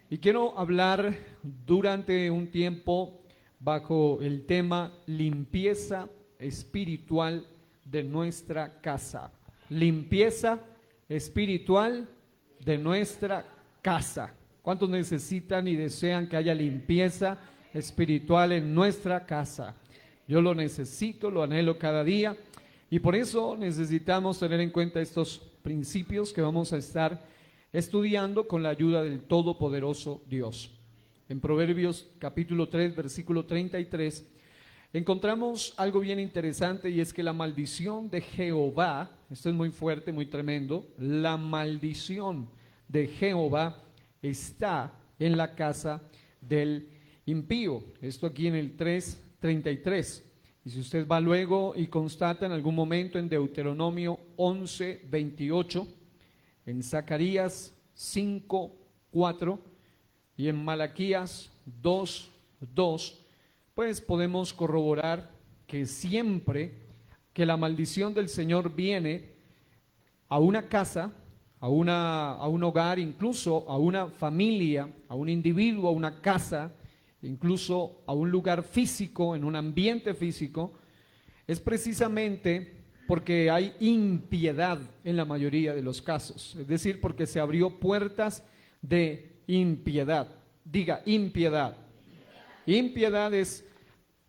Y quiero hablar durante un tiempo bajo el tema limpieza espiritual de nuestra casa. Limpieza espiritual de nuestra casa. ¿Cuántos necesitan y desean que haya limpieza espiritual en nuestra casa? Yo lo necesito, lo anhelo cada día y por eso necesitamos tener en cuenta estos principios que vamos a estar estudiando con la ayuda del Todopoderoso Dios. En Proverbios capítulo 3, versículo 33, encontramos algo bien interesante y es que la maldición de Jehová, esto es muy fuerte, muy tremendo, la maldición de Jehová está en la casa del impío. Esto aquí en el 3:33. Y si usted va luego y constata en algún momento en Deuteronomio 11:28, en Zacarías 5:4 y en Malaquías 2:2, pues podemos corroborar que siempre que la maldición del Señor viene a una casa, a un hogar, incluso a una familia, a un individuo, a una casa, incluso a un lugar físico, en un ambiente físico, es precisamente porque hay impiedad en la mayoría de los casos, es decir, porque se abrió puertas de impiedad. Diga, impiedad. Impiedad es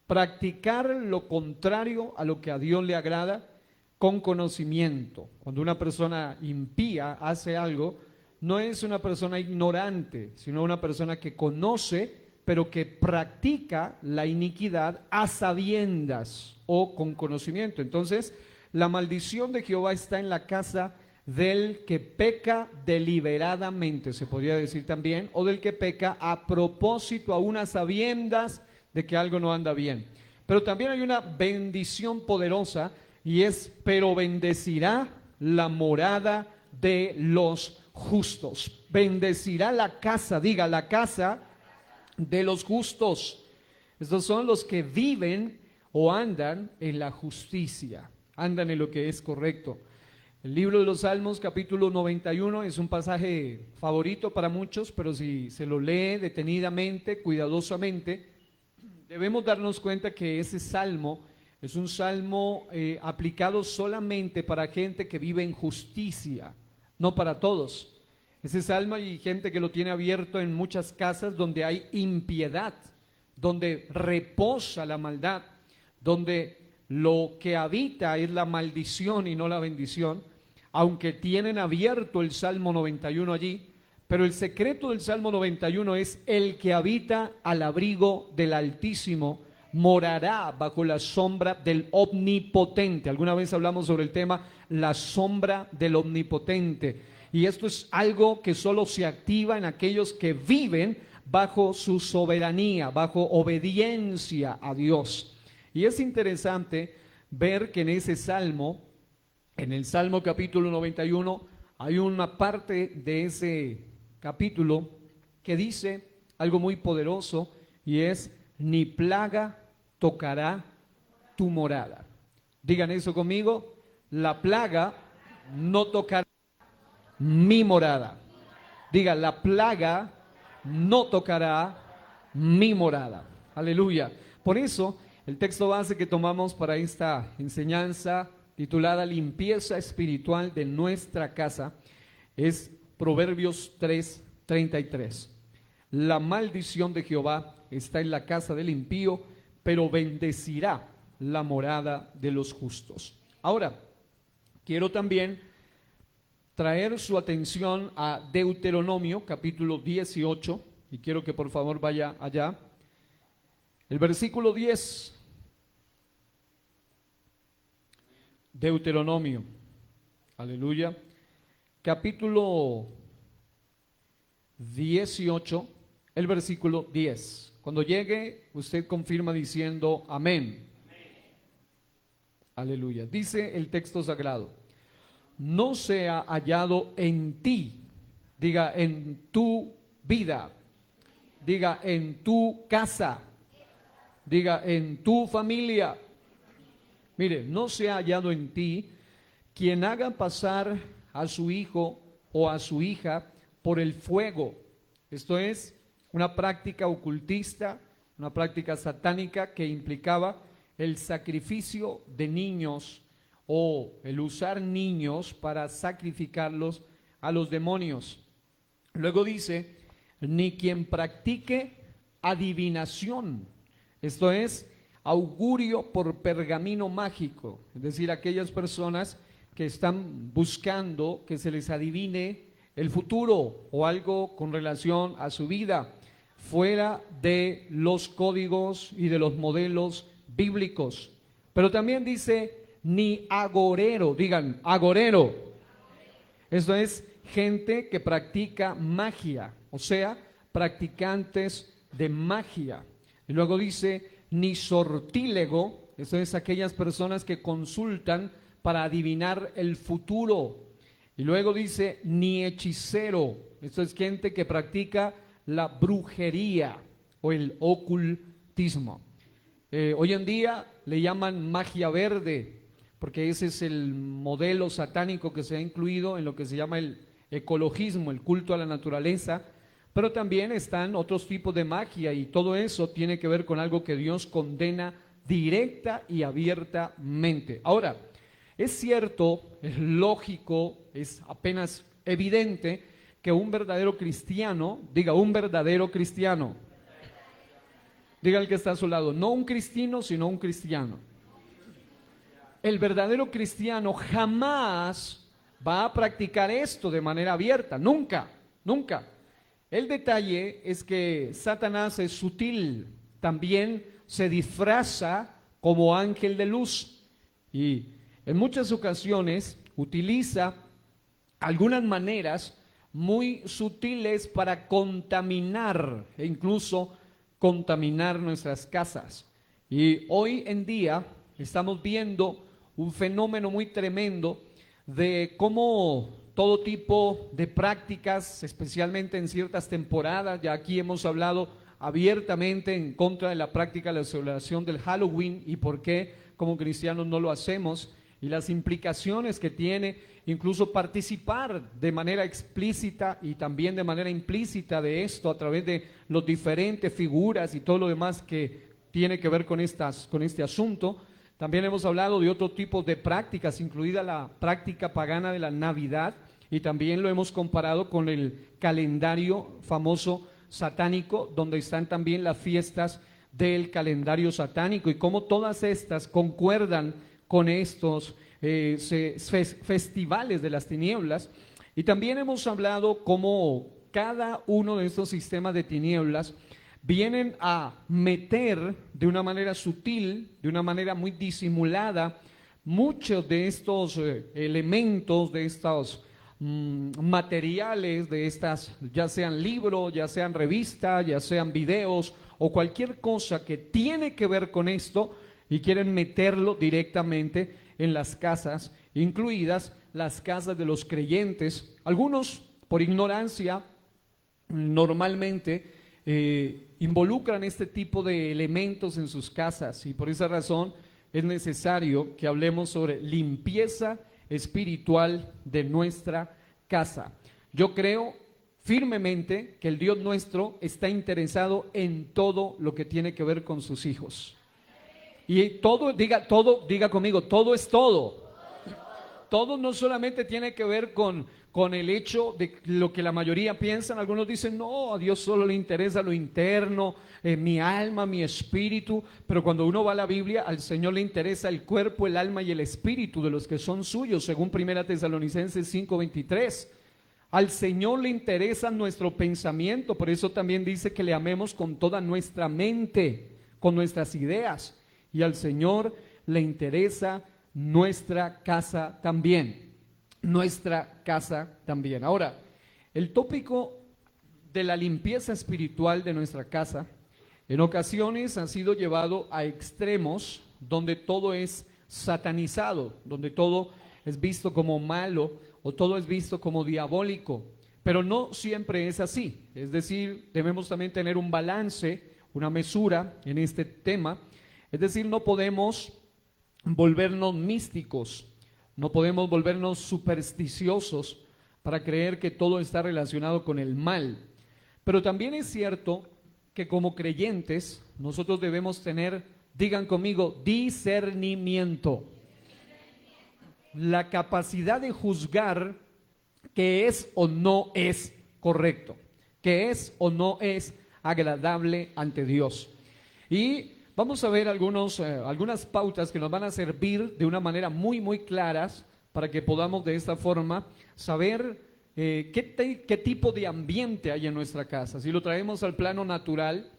practicar lo contrario a lo que a Dios le agrada con conocimiento. Cuando una persona impía hace algo, no es una persona ignorante, sino una persona que conoce, pero que practica la iniquidad a sabiendas o con conocimiento. Entonces, la maldición de Jehová está en la casa del que peca deliberadamente, se podría decir también, o del que peca a propósito, aún a sabiendas de que algo no anda bien. Pero también hay una bendición poderosa y es, pero bendecirá la morada de los justos. Bendecirá la casa, diga, la casa de los justos. Estos son los que viven o andan en la justicia, andan en lo que es correcto. El libro de los Salmos, capítulo 91, es un pasaje favorito para muchos, pero si se lo lee detenidamente, cuidadosamente, debemos darnos cuenta que ese salmo es un salmo aplicado solamente para gente que vive en justicia, no para todos. Ese salmo hay gente que lo tiene abierto en muchas casas donde hay impiedad, donde reposa la maldad, donde lo que habita es la maldición y no la bendición, aunque tienen abierto el Salmo 91 allí, pero el secreto del Salmo 91 es: el que habita al abrigo del Altísimo morará bajo la sombra del Omnipotente. Alguna vez hablamos sobre el tema la sombra del Omnipotente, y esto es algo que solo se activa en aquellos que viven bajo su soberanía, bajo obediencia a Dios. Y es interesante ver que en ese salmo, en el Salmo capítulo 91, hay una parte de ese capítulo que dice algo muy poderoso y es: ni plaga tocará tu morada. Digan eso conmigo: la plaga no tocará mi morada. Diga, la plaga no tocará mi morada. Aleluya. Por eso, el texto base que tomamos para esta enseñanza, titulada Limpieza Espiritual de Nuestra Casa, es Proverbios 3:33. La maldición de Jehová está en la casa del impío, pero bendecirá la morada de los justos. Ahora, quiero también traer su atención a Deuteronomio capítulo 18, y quiero que por favor vaya allá. El versículo 10, Deuteronomio, aleluya, capítulo 18, el versículo 10. Cuando llegue, usted confirma diciendo amén. Aleluya. Dice el texto sagrado: no sea hallado en ti, diga, en tu vida, diga, en tu casa, diga, en tu familia. Mire, no sea hallado en ti quien haga pasar a su hijo o a su hija por el fuego, Esto es una práctica ocultista, una práctica satánica que implicaba el sacrificio de niños o el usar niños para sacrificarlos a los demonios. Luego dice, ni quien practique adivinación, esto es augurio por pergamino mágico, es decir, aquellas personas que están buscando que se les adivine el futuro o algo con relación a su vida, fuera de los códigos y de los modelos bíblicos. Pero también dice, ni agorero, digan, agorero. Esto es gente que practica magia, o sea, practicantes de magia. Y luego dice, ni sortílego, esto es aquellas personas que consultan para adivinar el futuro. Y luego dice, ni hechicero, esto es gente que practica la brujería o el ocultismo. Hoy en día le llaman magia verde, porque ese es el modelo satánico que se ha incluido en lo que se llama el ecologismo, el culto a la naturaleza, pero también están otros tipos de magia y todo eso tiene que ver con algo que Dios condena directa y abiertamente. Ahora, es cierto, es lógico, es apenas evidente que un verdadero cristiano, diga un verdadero cristiano, diga el que está a su lado, no un cristino, sino un cristiano. El verdadero cristiano jamás va a practicar esto de manera abierta, nunca, nunca. El detalle es que Satanás es sutil, también se disfraza como ángel de luz y en muchas ocasiones utiliza algunas maneras muy sutiles para contaminar e incluso contaminar nuestras casas. Y hoy en día estamos viendo un fenómeno muy tremendo de cómo todo tipo de prácticas, especialmente en ciertas temporadas, ya aquí hemos hablado abiertamente en contra de la práctica de la celebración del Halloween y por qué como cristianos no lo hacemos y las implicaciones que tiene incluso participar de manera explícita y también de manera implícita de esto a través de las diferentes figuras y todo lo demás que tiene que ver con este asunto. También hemos hablado de otro tipo de prácticas, incluida la práctica pagana de la Navidad, y también lo hemos comparado con el calendario famoso satánico, donde están también las fiestas del calendario satánico y cómo todas estas concuerdan con estos festivales de las tinieblas. Y también hemos hablado cómo cada uno de estos sistemas de tinieblas vienen a meter de una manera sutil, de una manera muy disimulada, muchos de estos elementos, de estos materiales, de estas, ya sean libros, ya sean revistas, ya sean videos o cualquier cosa que tiene que ver con esto y quieren meterlo directamente en las casas, incluidas las casas de los creyentes. Algunos, por ignorancia, normalmente involucran este tipo de elementos en sus casas y por esa razón es necesario que hablemos sobre limpieza espiritual de nuestra casa. Yo creo firmemente que el Dios nuestro está interesado en todo lo que tiene que ver con sus hijos. Y todo, diga conmigo, todo es todo. Todo no solamente tiene que ver con el hecho de lo que la mayoría piensan. Algunos dicen, no, a Dios solo le interesa lo interno, mi alma, mi espíritu. Pero cuando uno va a la Biblia, al Señor le interesa el cuerpo, el alma y el espíritu de los que son suyos, según 1 Tesalonicenses 5:23. Al Señor le interesa nuestro pensamiento, por eso también dice que le amemos con toda nuestra mente, con nuestras ideas. Y al Señor le interesa nuestra casa también, nuestra casa también. Ahora, el tópico de la limpieza espiritual de nuestra casa en ocasiones ha sido llevado a extremos donde todo es satanizado, donde todo es visto como malo o todo es visto como diabólico, pero no siempre es así. Es decir, debemos también tener un balance, una mesura en este tema. Es decir, no podemos volvernos místicos, no podemos volvernos supersticiosos para creer que todo está relacionado con el mal. Pero también es cierto que como creyentes nosotros debemos tener, digan conmigo, discernimiento. La capacidad de juzgar que es o no es correcto, que es o no es agradable ante Dios. Y vamos a ver algunas pautas que nos van a servir de una manera muy claras para que podamos de esta forma saber qué tipo de ambiente hay en nuestra casa. Si lo traemos al plano natural,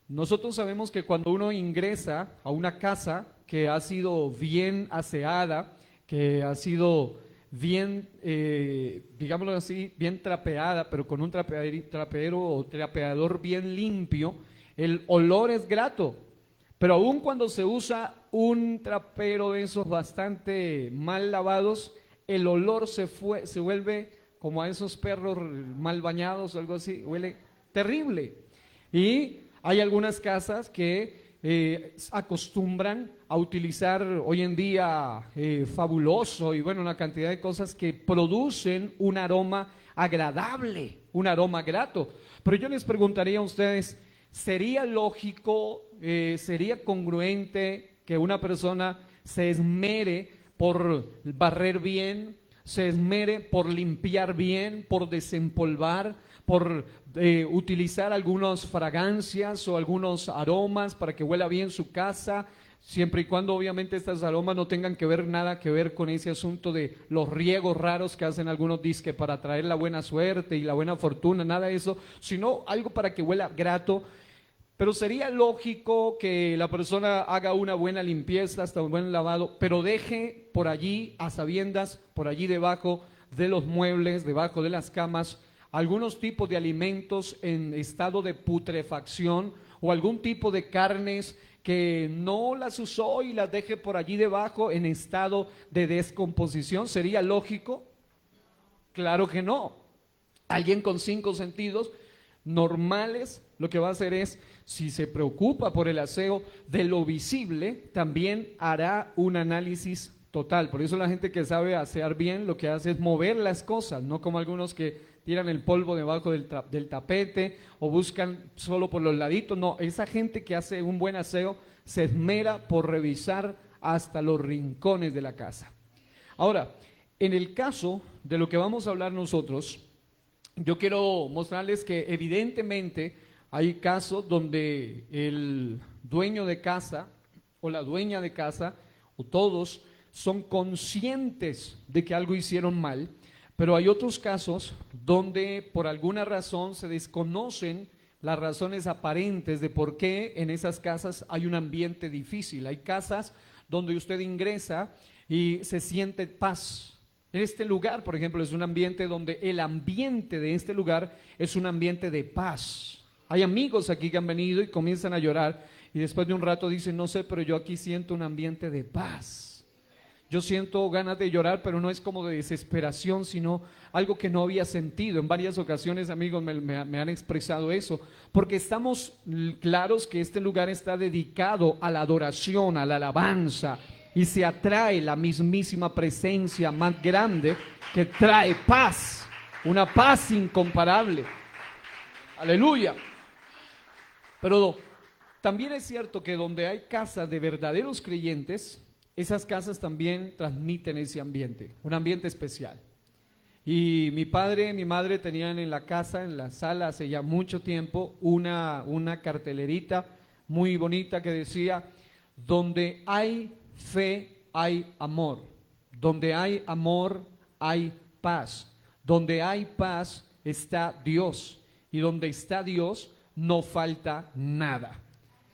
nosotros sabemos que cuando uno ingresa a una casa que ha sido bien aseada, que ha sido bien, digámoslo así, bien trapeada, pero con un trapeador o trapeador bien limpio, el olor es grato. Pero aún cuando se usa un trapero de esos bastante mal lavados, el olor se vuelve como a esos perros mal bañados o algo así, huele terrible. Y hay algunas casas que acostumbran a utilizar hoy en día fabuloso y bueno, una cantidad de cosas que producen un aroma agradable, un aroma grato. Pero yo les preguntaría a ustedes, ¿sería lógico, sería congruente que una persona se esmere por barrer bien, se esmere por limpiar bien, por desempolvar, por utilizar algunas fragancias o algunos aromas para que huela bien su casa, siempre y cuando obviamente estos aromas no tengan nada que ver con ese asunto de los riegos raros que hacen algunos disques para traer la buena suerte y la buena fortuna, nada de eso, sino algo para que huela grato? Pero sería lógico que la persona haga una buena limpieza, hasta un buen lavado, pero deje por allí, a sabiendas, por allí debajo de los muebles, debajo de las camas, algunos tipos de alimentos en estado de putrefacción o algún tipo de carnes que no las usó y las deje por allí debajo en estado de descomposición. ¿Sería lógico? Claro que no. Alguien con 5 sentidos normales lo que va a hacer es, si se preocupa por el aseo de lo visible, también hará un análisis total. Por eso la gente que sabe asear bien lo que hace es mover las cosas, no como algunos que tiran el polvo debajo del tapete o buscan solo por los laditos. No, esa gente que hace un buen aseo se esmera por revisar hasta los rincones de la casa. Ahora, en el caso de lo que vamos a hablar nosotros, yo quiero mostrarles que evidentemente hay casos donde el dueño de casa o la dueña de casa o todos son conscientes de que algo hicieron mal, pero hay otros casos donde por alguna razón se desconocen las razones aparentes de por qué en esas casas hay un ambiente difícil. Hay casas donde usted ingresa y se siente paz. Este lugar, por ejemplo, es un ambiente donde el ambiente de este lugar es un ambiente de paz. Hay amigos aquí que han venido y comienzan a llorar y después de un rato dicen, no sé, pero yo aquí siento un ambiente de paz. Yo siento ganas de llorar, pero no es como de desesperación, sino algo que no había sentido. En varias ocasiones, amigos, me han expresado eso, porque estamos claros que este lugar está dedicado a la adoración, a la alabanza, y se atrae la mismísima presencia más grande que trae paz, una paz incomparable. Aleluya. Pero también es cierto que donde hay casas de verdaderos creyentes, esas casas también transmiten ese ambiente, un ambiente especial. Y mi padre y mi madre tenían en la casa, en la sala, hace ya mucho tiempo, una cartelerita muy bonita que decía, donde hay fe, hay amor. Donde hay amor, hay paz. Donde hay paz, está Dios. Y donde está Dios, no falta nada.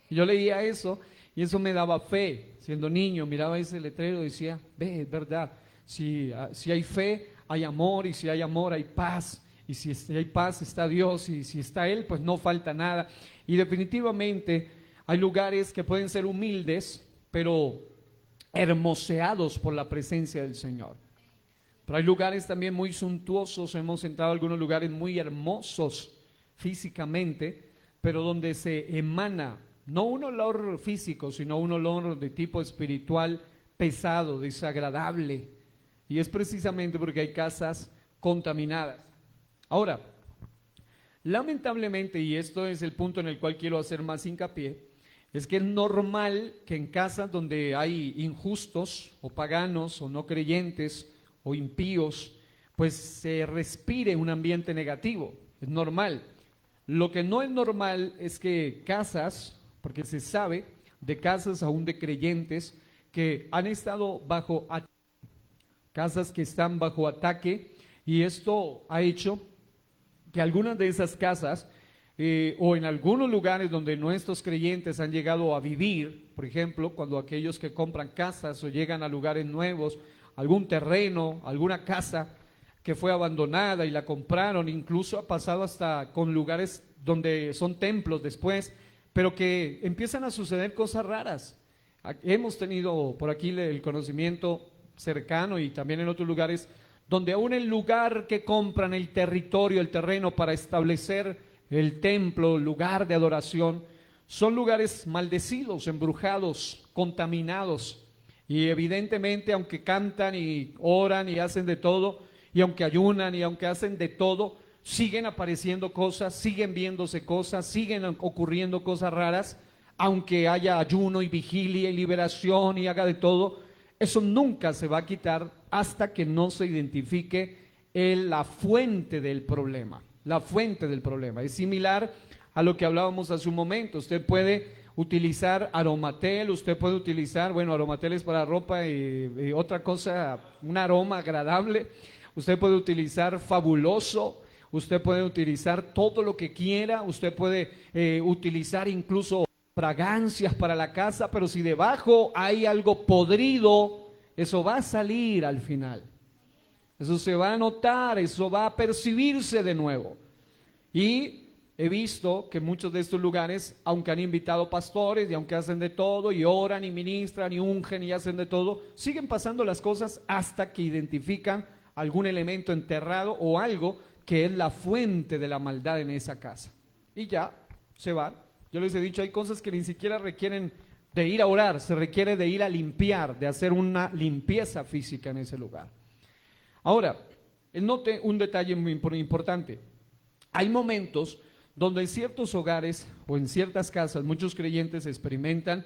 Y yo leía eso y eso me daba fe. Siendo niño, miraba ese letrero y decía, ve, es verdad. Si hay fe, hay amor. Y si hay amor, hay paz. Y si hay paz, está Dios. Y si está Él, pues no falta nada. Y definitivamente hay lugares que pueden ser humildes, pero hermoseados por la presencia del Señor. Pero hay lugares también muy suntuosos, hemos entrado a algunos lugares muy hermosos físicamente, pero donde se emana no un olor físico, sino un olor de tipo espiritual pesado, desagradable, y es precisamente porque hay casas contaminadas. Ahora, Lamentablemente, y esto es el punto en el cual quiero hacer más hincapié, es que es normal que en casas donde hay injustos o paganos o no creyentes o impíos, pues se respire un ambiente negativo, es normal. Lo que no es normal es que casas, porque se sabe de casas aún de creyentes que han estado bajo casas que están bajo ataque, y esto ha hecho que algunas de esas casas o en algunos lugares donde nuestros creyentes han llegado a vivir, por ejemplo, cuando aquellos que compran casas o llegan a lugares nuevos, algún terreno, alguna casa que fue abandonada y la compraron, incluso ha pasado hasta con lugares donde son templos después, pero que empiezan a suceder cosas raras. Hemos tenido por aquí el conocimiento cercano y también en otros lugares, donde aún el lugar que compran, el territorio, el terreno para establecer el templo, lugar de adoración, son lugares maldecidos, embrujados, contaminados. Y evidentemente, aunque cantan y oran y hacen de todo, y aunque ayunan y aunque hacen de todo, siguen apareciendo cosas, siguen viéndose cosas, siguen ocurriendo cosas raras, aunque haya ayuno y vigilia y liberación y haga de todo. Eso nunca se va a quitar hasta que no se identifique la fuente del problema. La fuente del problema es similar a lo que hablábamos hace un momento. Usted puede utilizar aromatel, usted puede utilizar, bueno, aromatel es para ropa y otra cosa, un aroma agradable. Usted puede utilizar fabuloso, usted puede utilizar todo lo que quiera, usted puede utilizar incluso fragancias para la casa, pero si debajo hay algo podrido, eso va a salir al final. Eso se va a notar, eso va a percibirse de nuevo. Y he visto que muchos de estos lugares, aunque han invitado pastores y aunque hacen de todo y oran y ministran y ungen y hacen de todo, siguen pasando las cosas hasta que identifican algún elemento enterrado o algo que es la fuente de la maldad en esa casa. Y ya, se van. Yo les he dicho, hay cosas que ni siquiera requieren de ir a orar, se requiere de ir a limpiar, de hacer una limpieza física en ese lugar. Ahora, note un detalle muy importante. Hay momentos donde en ciertos hogares o en ciertas casas muchos creyentes experimentan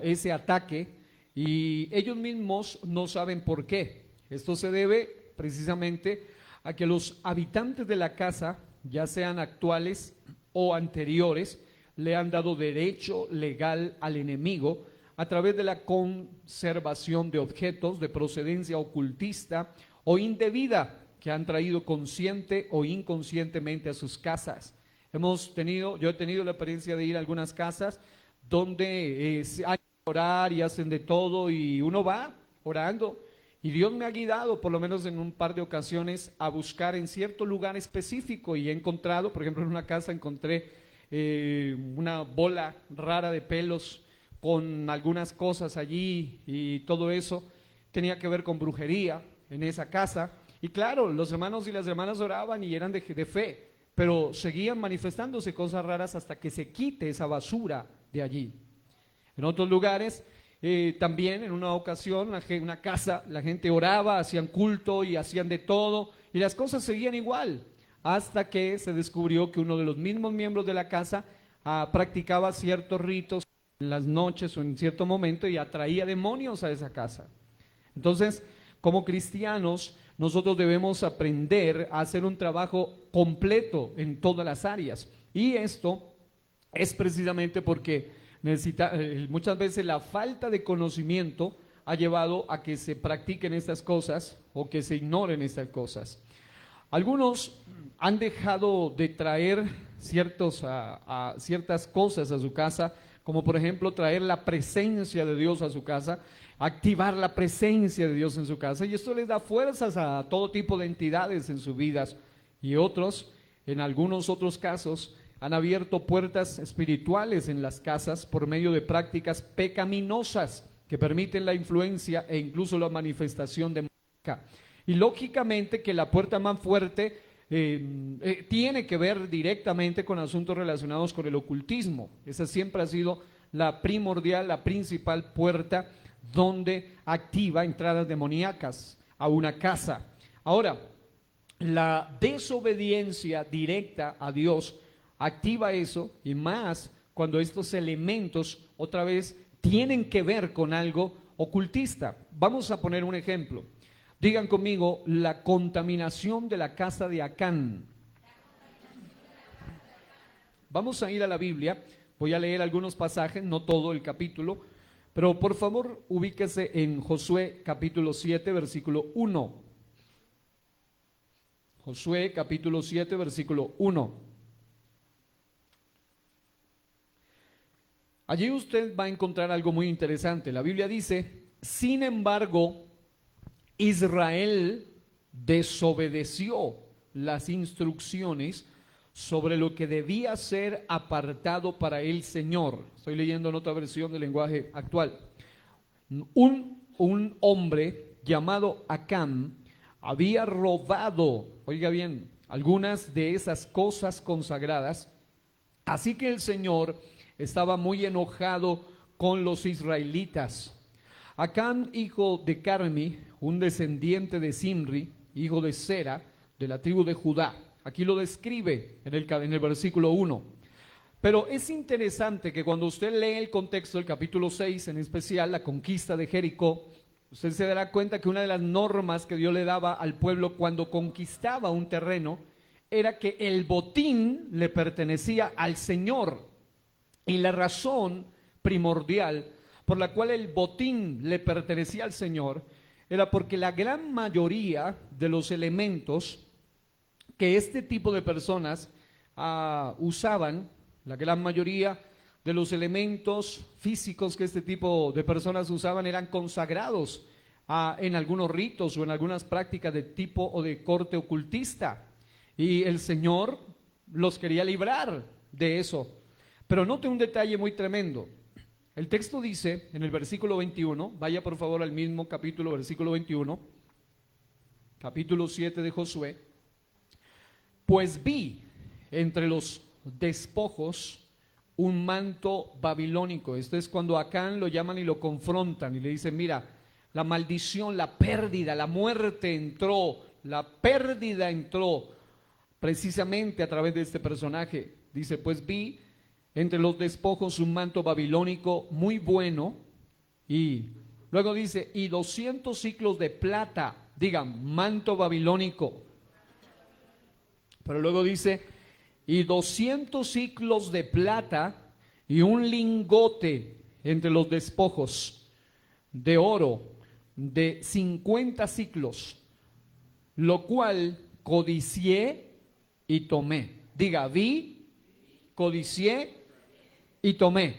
ese ataque y ellos mismos no saben por qué. Esto se debe precisamente a que los habitantes de la casa, ya sean actuales o anteriores, le han dado derecho legal al enemigo a través de la conservación de objetos de procedencia ocultista o indebida que han traído consciente o inconscientemente a sus casas. Yo he tenido la experiencia de ir a algunas casas donde hay que orar y hacen de todo y uno va orando y Dios me ha guiado por lo menos en un par de ocasiones a buscar en cierto lugar específico y he encontrado, por ejemplo en una casa encontré una bola rara de pelos con algunas cosas allí y todo eso tenía que ver con brujería en esa casa. Y claro, los hermanos y las hermanas oraban y eran de fe, pero seguían manifestándose cosas raras hasta que se quite esa basura de allí. En otros lugares, también en una ocasión, una casa, la gente oraba, hacían culto y hacían de todo, y las cosas seguían igual, hasta que se descubrió que uno de los mismos miembros de la casa practicaba ciertos ritos en las noches o en cierto momento y atraía demonios a esa casa. Entonces, como cristianos, nosotros debemos aprender a hacer un trabajo completo en todas las áreas. Y esto es precisamente porque muchas veces la falta de conocimiento ha llevado a que se practiquen estas cosas o que se ignoren estas cosas. Algunos han dejado de traer ciertas cosas a su casa, como por ejemplo traer la presencia de Dios a su casa, activar la presencia de Dios en su casa, y esto les da fuerzas a todo tipo de entidades en sus vidas. Y otros, en algunos otros casos, han abierto puertas espirituales en las casas por medio de prácticas pecaminosas que permiten la influencia e incluso la manifestación demoníaca. Y lógicamente que la puerta más fuerte tiene que ver directamente con asuntos relacionados con el ocultismo. Esa siempre ha sido la primordial, la principal puerta donde activa entradas demoníacas a una casa. Ahora, la desobediencia directa a Dios activa eso, y más cuando estos elementos otra vez tienen que ver con algo ocultista. Vamos a poner un ejemplo. Digan conmigo, la contaminación de la casa de Acán. Vamos a ir a la Biblia, voy a leer algunos pasajes, no todo el capítulo, pero por favor ubíquese en Josué capítulo 7, versículo 1. Josué capítulo 7, versículo 1. Allí usted va a encontrar algo muy interesante. La Biblia dice, sin embargo, Israel desobedeció las instrucciones sobre lo que debía ser apartado para el Señor. Estoy leyendo en otra versión del lenguaje actual. Un hombre llamado Acán había robado, oiga bien, algunas de esas cosas consagradas, así que el Señor estaba muy enojado con los israelitas. Acán, hijo de Carmi, un descendiente de Zimri, hijo de Sera, de la tribu de Judá. Aquí lo describe en el versículo 1. Pero es interesante que cuando usted lee el contexto del capítulo 6, en especial la conquista de Jericó, usted se dará cuenta que una de las normas que Dios le daba al pueblo cuando conquistaba un terreno era que el botín le pertenecía al Señor. Y la razón primordial por la cual el botín le pertenecía al Señor era porque la gran mayoría de los elementos que este tipo de personas usaban, la gran mayoría de los elementos físicos que este tipo de personas usaban eran consagrados en algunos ritos o en algunas prácticas de tipo o de corte ocultista. Y el Señor los quería librar de eso. Pero note un detalle muy tremendo. El texto dice en el versículo 21, vaya por favor al mismo capítulo, versículo 21, capítulo 7 de Josué. Pues vi entre los despojos un manto babilónico. Esto es cuando Acán lo llaman y lo confrontan y le dicen, mira, la maldición, la pérdida, la muerte entró, la pérdida entró precisamente a través de este personaje. Dice, pues vi entre los despojos un manto babilónico muy bueno, y luego dice, y 200 ciclos de plata, digan, manto babilónico. Pero luego dice, y 200 ciclos de plata y un lingote entre los despojos de oro de 50 ciclos, lo cual codicié y tomé. Diga, vi, codicié y tomé.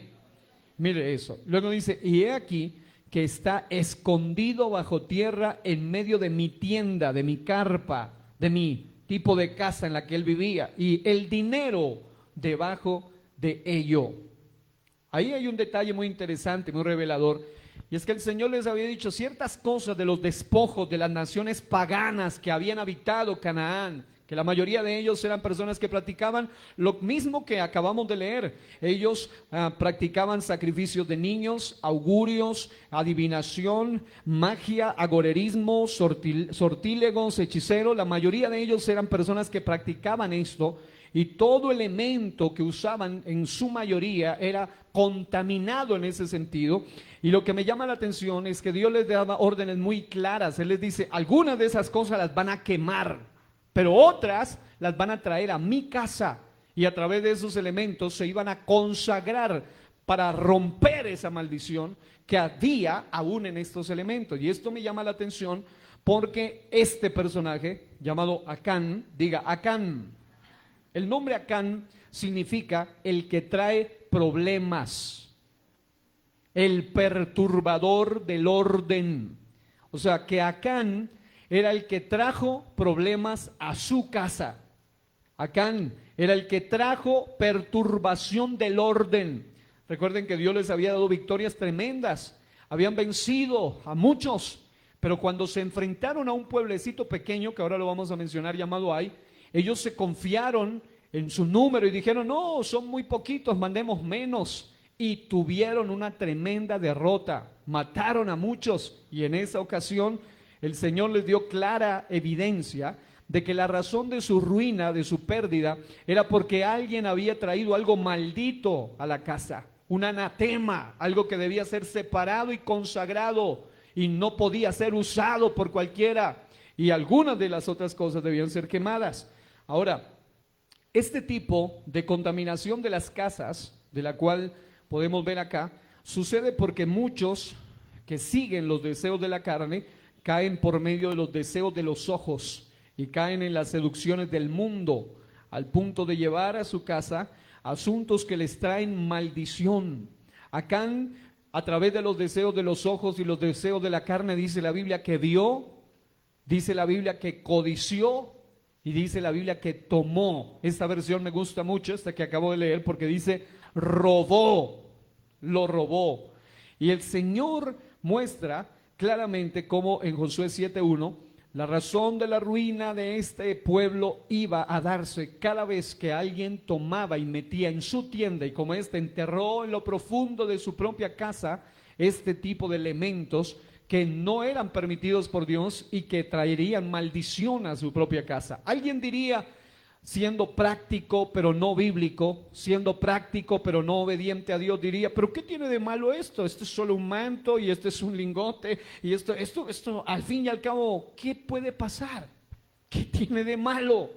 Mire eso. Luego dice, y he aquí que está escondido bajo tierra en medio de mi tienda, de mi carpa, de mi tipo de casa en la que él vivía, y el dinero debajo de ello. Ahí hay un detalle muy interesante, muy revelador, y es que el Señor les había dicho ciertas cosas de los despojos de las naciones paganas que habían habitado Canaán, que la mayoría de ellos eran personas que practicaban lo mismo que acabamos de leer. Ellos practicaban sacrificios de niños, augurios, adivinación, magia, agorerismo, sortílegos, hechiceros. La mayoría de ellos eran personas que practicaban esto, y todo elemento que usaban en su mayoría era contaminado en ese sentido. Y lo que me llama la atención es que Dios les daba órdenes muy claras. Él les dice, algunas de esas cosas las van a quemar, pero otras las van a traer a mi casa, y a través de esos elementos se iban a consagrar para romper esa maldición que había aún en estos elementos. Y esto me llama la atención porque este personaje llamado Acán, diga Acán, el nombre Acán significa el que trae problemas, el perturbador del orden. O sea que Acán era el que trajo problemas a su casa. Acán era el que trajo perturbación del orden. Recuerden que Dios les había dado victorias tremendas, habían vencido a muchos, pero cuando se enfrentaron a un pueblecito pequeño, que ahora lo vamos a mencionar, llamado Ai, ellos se confiaron en su número y dijeron, no, son muy poquitos, mandemos menos, y tuvieron una tremenda derrota, mataron a muchos, y en esa ocasión el Señor les dio clara evidencia de que la razón de su ruina, de su pérdida, era porque alguien había traído algo maldito a la casa, un anatema, algo que debía ser separado y consagrado y no podía ser usado por cualquiera, y algunas de las otras cosas debían ser quemadas. Ahora, este tipo de contaminación de las casas, de la cual podemos ver acá, sucede porque muchos que siguen los deseos de la carne caen por medio de los deseos de los ojos y caen en las seducciones del mundo, al punto de llevar a su casa asuntos que les traen maldición. Acán, a través de los deseos de los ojos y los deseos de la carne, dice la Biblia que vio, dice la Biblia que codició y dice la Biblia que tomó. Esta versión me gusta mucho, esta que acabo de leer, porque dice robó, lo robó. Y el Señor muestra claramente cómo en Josué 7:1 la razón de la ruina de este pueblo iba a darse cada vez que alguien tomaba y metía en su tienda, y como éste enterró en lo profundo de su propia casa este tipo de elementos que no eran permitidos por Dios y que traerían maldición a su propia casa. Alguien diría, siendo práctico pero no bíblico, siendo práctico pero no obediente a Dios, diría, pero ¿qué tiene de malo esto? Esto es solo un manto y este es un lingote y esto al fin y al cabo, ¿qué puede pasar? ¿Qué tiene de malo?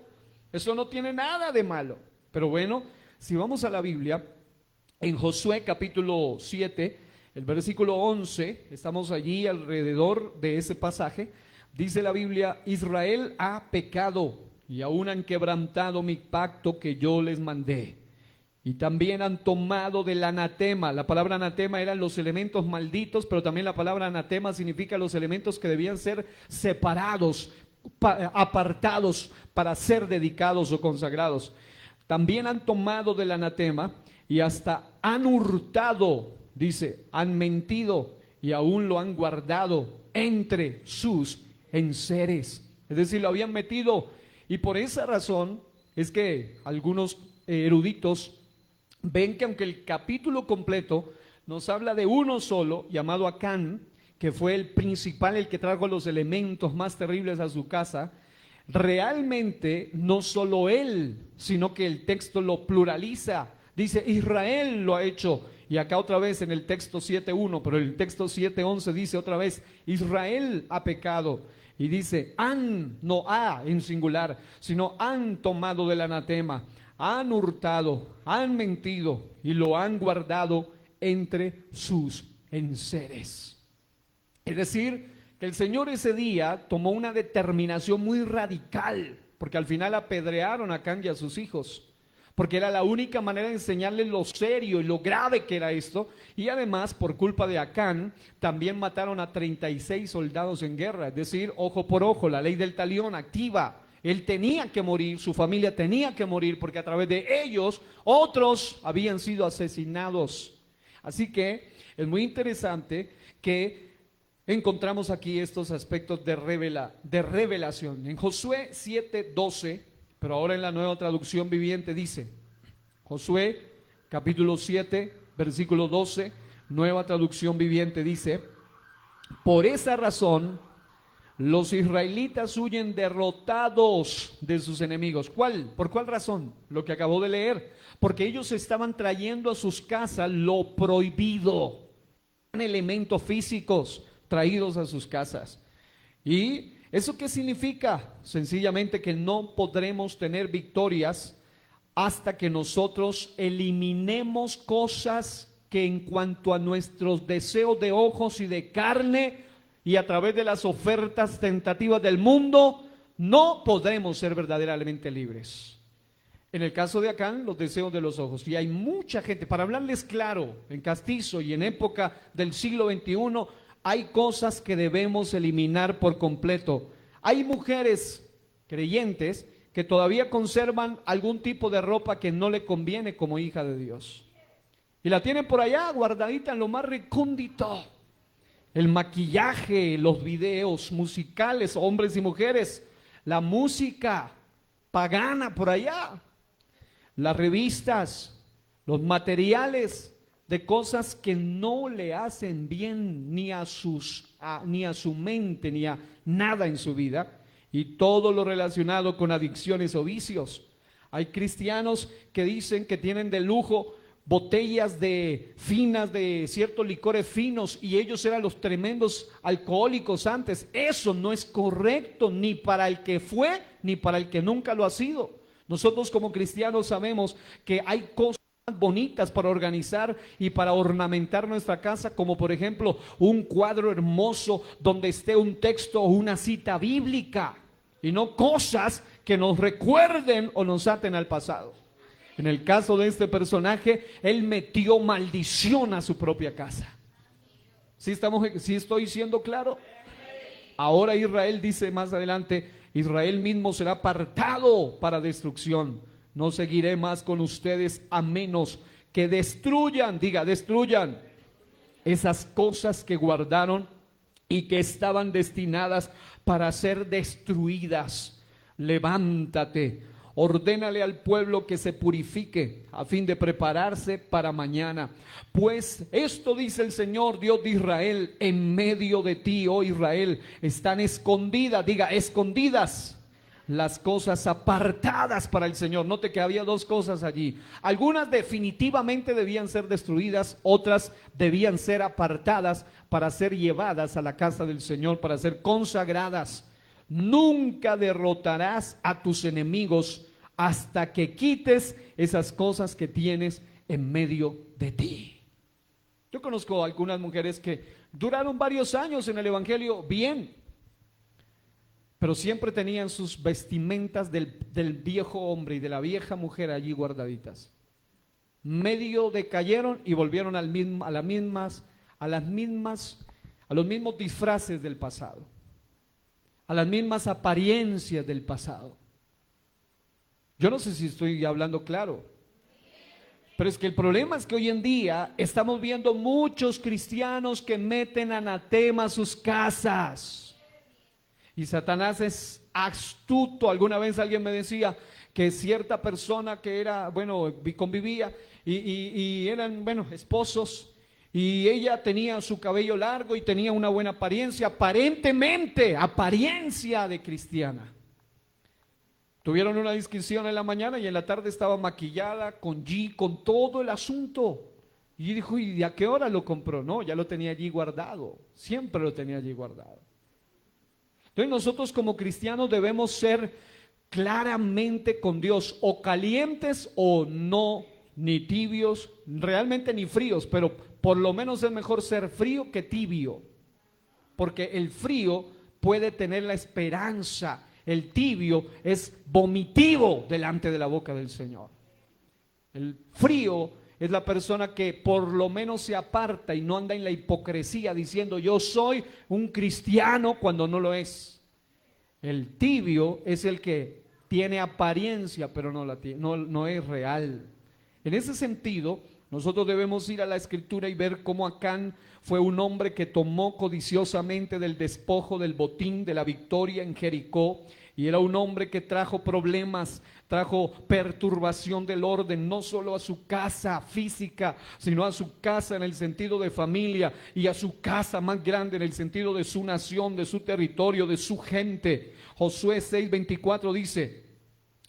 Eso no tiene nada de malo. Pero bueno, si vamos a la Biblia, en Josué capítulo 7, el versículo 11, estamos allí alrededor de ese pasaje, dice la Biblia, Israel ha pecado y aún han quebrantado mi pacto que yo les mandé. Y también han tomado del anatema. La palabra anatema eran los elementos malditos, pero también la palabra anatema significa los elementos que debían ser separados, apartados para ser dedicados o consagrados. También han tomado del anatema y hasta han hurtado, dice, han mentido y aún lo han guardado entre sus enseres. Es decir, lo habían metido. Y por esa razón es que algunos eruditos ven que aunque el capítulo completo nos habla de uno solo, llamado Acán, que fue el principal, el que trajo los elementos más terribles a su casa, realmente no solo él, sino que el texto lo pluraliza. Dice, Israel lo ha hecho. Y acá otra vez en el texto 7:1, pero el texto 7:11 dice otra vez, Israel ha pecado. Y dice, han, no ha en singular, sino han tomado del anatema, han hurtado, han mentido y lo han guardado entre sus enseres. Es decir, que el Señor ese día tomó una determinación muy radical, porque al final apedrearon a Acán y a sus hijos, porque era la única manera de enseñarles lo serio y lo grave que era esto. Y además, por culpa de Acán, también mataron a 36 soldados en guerra, es decir, ojo por ojo, la ley del talión activa. Él tenía que morir, su familia tenía que morir, porque a través de ellos otros habían sido asesinados. Así que es muy interesante que encontramos aquí estos aspectos de revelación. En Josué 7:12, pero ahora en la Nueva Traducción Viviente dice, Josué capítulo 7, versículo 12, Nueva Traducción Viviente dice, por esa razón los israelitas huyen derrotados de sus enemigos. ¿Cuál? ¿Por cuál razón? Lo que acabo de leer. Porque ellos estaban trayendo a sus casas lo prohibido, elementos físicos traídos a sus casas. ¿Y eso qué significa? Sencillamente que no podremos tener victorias hasta que nosotros eliminemos cosas que en cuanto a nuestros deseos de ojos y de carne y a través de las ofertas tentativas del mundo, no podremos ser verdaderamente libres. En el caso de Acán, los deseos de los ojos. Y hay mucha gente, para hablarles claro, en castizo y en época del siglo XXI, hay cosas que debemos eliminar por completo. Hay mujeres creyentes que todavía conservan algún tipo de ropa que no le conviene como hija de Dios. Y la tienen por allá guardadita en lo más recóndito. El maquillaje, los videos musicales, hombres y mujeres, la música pagana por allá, las revistas, los materiales de cosas que no le hacen bien ni a su mente, ni a nada en su vida. y todo lo relacionado con adicciones o vicios. Hay cristianos que dicen que tienen de lujo botellas de finas de ciertos licores finos y ellos eran los tremendos alcohólicos antes. Eso no es correcto ni para el que fue ni para el que nunca lo ha sido. Nosotros como cristianos sabemos que hay cosas bonitas para organizar y para ornamentar nuestra casa, como por ejemplo un cuadro hermoso donde esté un texto o una cita bíblica, y no cosas que nos recuerden o nos aten al pasado. En el caso de este personaje, él metió maldición a su propia casa. ¿Sí estoy siendo claro? Ahora Israel, dice más adelante, Israel mismo será apartado para destrucción. No seguiré más con ustedes a menos que destruyan, diga, destruyan esas cosas que guardaron y que estaban destinadas para ser destruidas. Levántate, ordénale al pueblo que se purifique a fin de prepararse para mañana. Pues esto dice el Señor Dios de Israel: en medio de ti, oh Israel, están escondidas, diga, escondidas las cosas apartadas para el Señor. Note que había dos cosas allí. Algunas definitivamente debían ser destruidas, otras debían ser apartadas para ser llevadas a la casa del Señor, para ser consagradas. Nunca derrotarás a tus enemigos hasta que quites esas cosas que tienes en medio de ti. Yo conozco algunas mujeres que duraron varios años en el evangelio bien, pero siempre tenían sus vestimentas del viejo hombre y de la vieja mujer allí guardaditas. Medio decayeron y volvieron a los mismos disfraces del pasado, a las mismas apariencias del pasado. Yo no sé si estoy hablando claro, pero es que el problema es que hoy en día estamos viendo muchos cristianos que meten anatema a sus casas. Y Satanás es astuto. Alguna vez alguien me decía que cierta persona que era, bueno, convivía y eran, bueno, esposos, y ella tenía su cabello largo y tenía una buena apariencia, aparentemente, apariencia de cristiana. Tuvieron una discusión en la mañana y en la tarde estaba maquillada, con todo el asunto. Y dijo, ¿y a qué hora lo compró? No, ya lo tenía allí guardado, siempre lo tenía allí guardado. Entonces nosotros como cristianos debemos ser claramente con Dios, o calientes o no, ni tibios, realmente ni fríos, pero por lo menos es mejor ser frío que tibio, porque el frío puede tener la esperanza, el tibio es vomitivo delante de la boca del Señor. El frío es la persona que por lo menos se aparta y no anda en la hipocresía diciendo yo soy un cristiano cuando no lo es. El tibio es el que tiene apariencia pero no es real. En ese sentido, nosotros debemos ir a la Escritura y ver cómo Acán fue un hombre que tomó codiciosamente del despojo, del botín, de la victoria en Jericó, y era un hombre que trajo problemas, trajo perturbación del orden, no solo a su casa física, sino a su casa en el sentido de familia, y a su casa más grande en el sentido de su nación, de su territorio, de su gente. Josué 6:24 dice,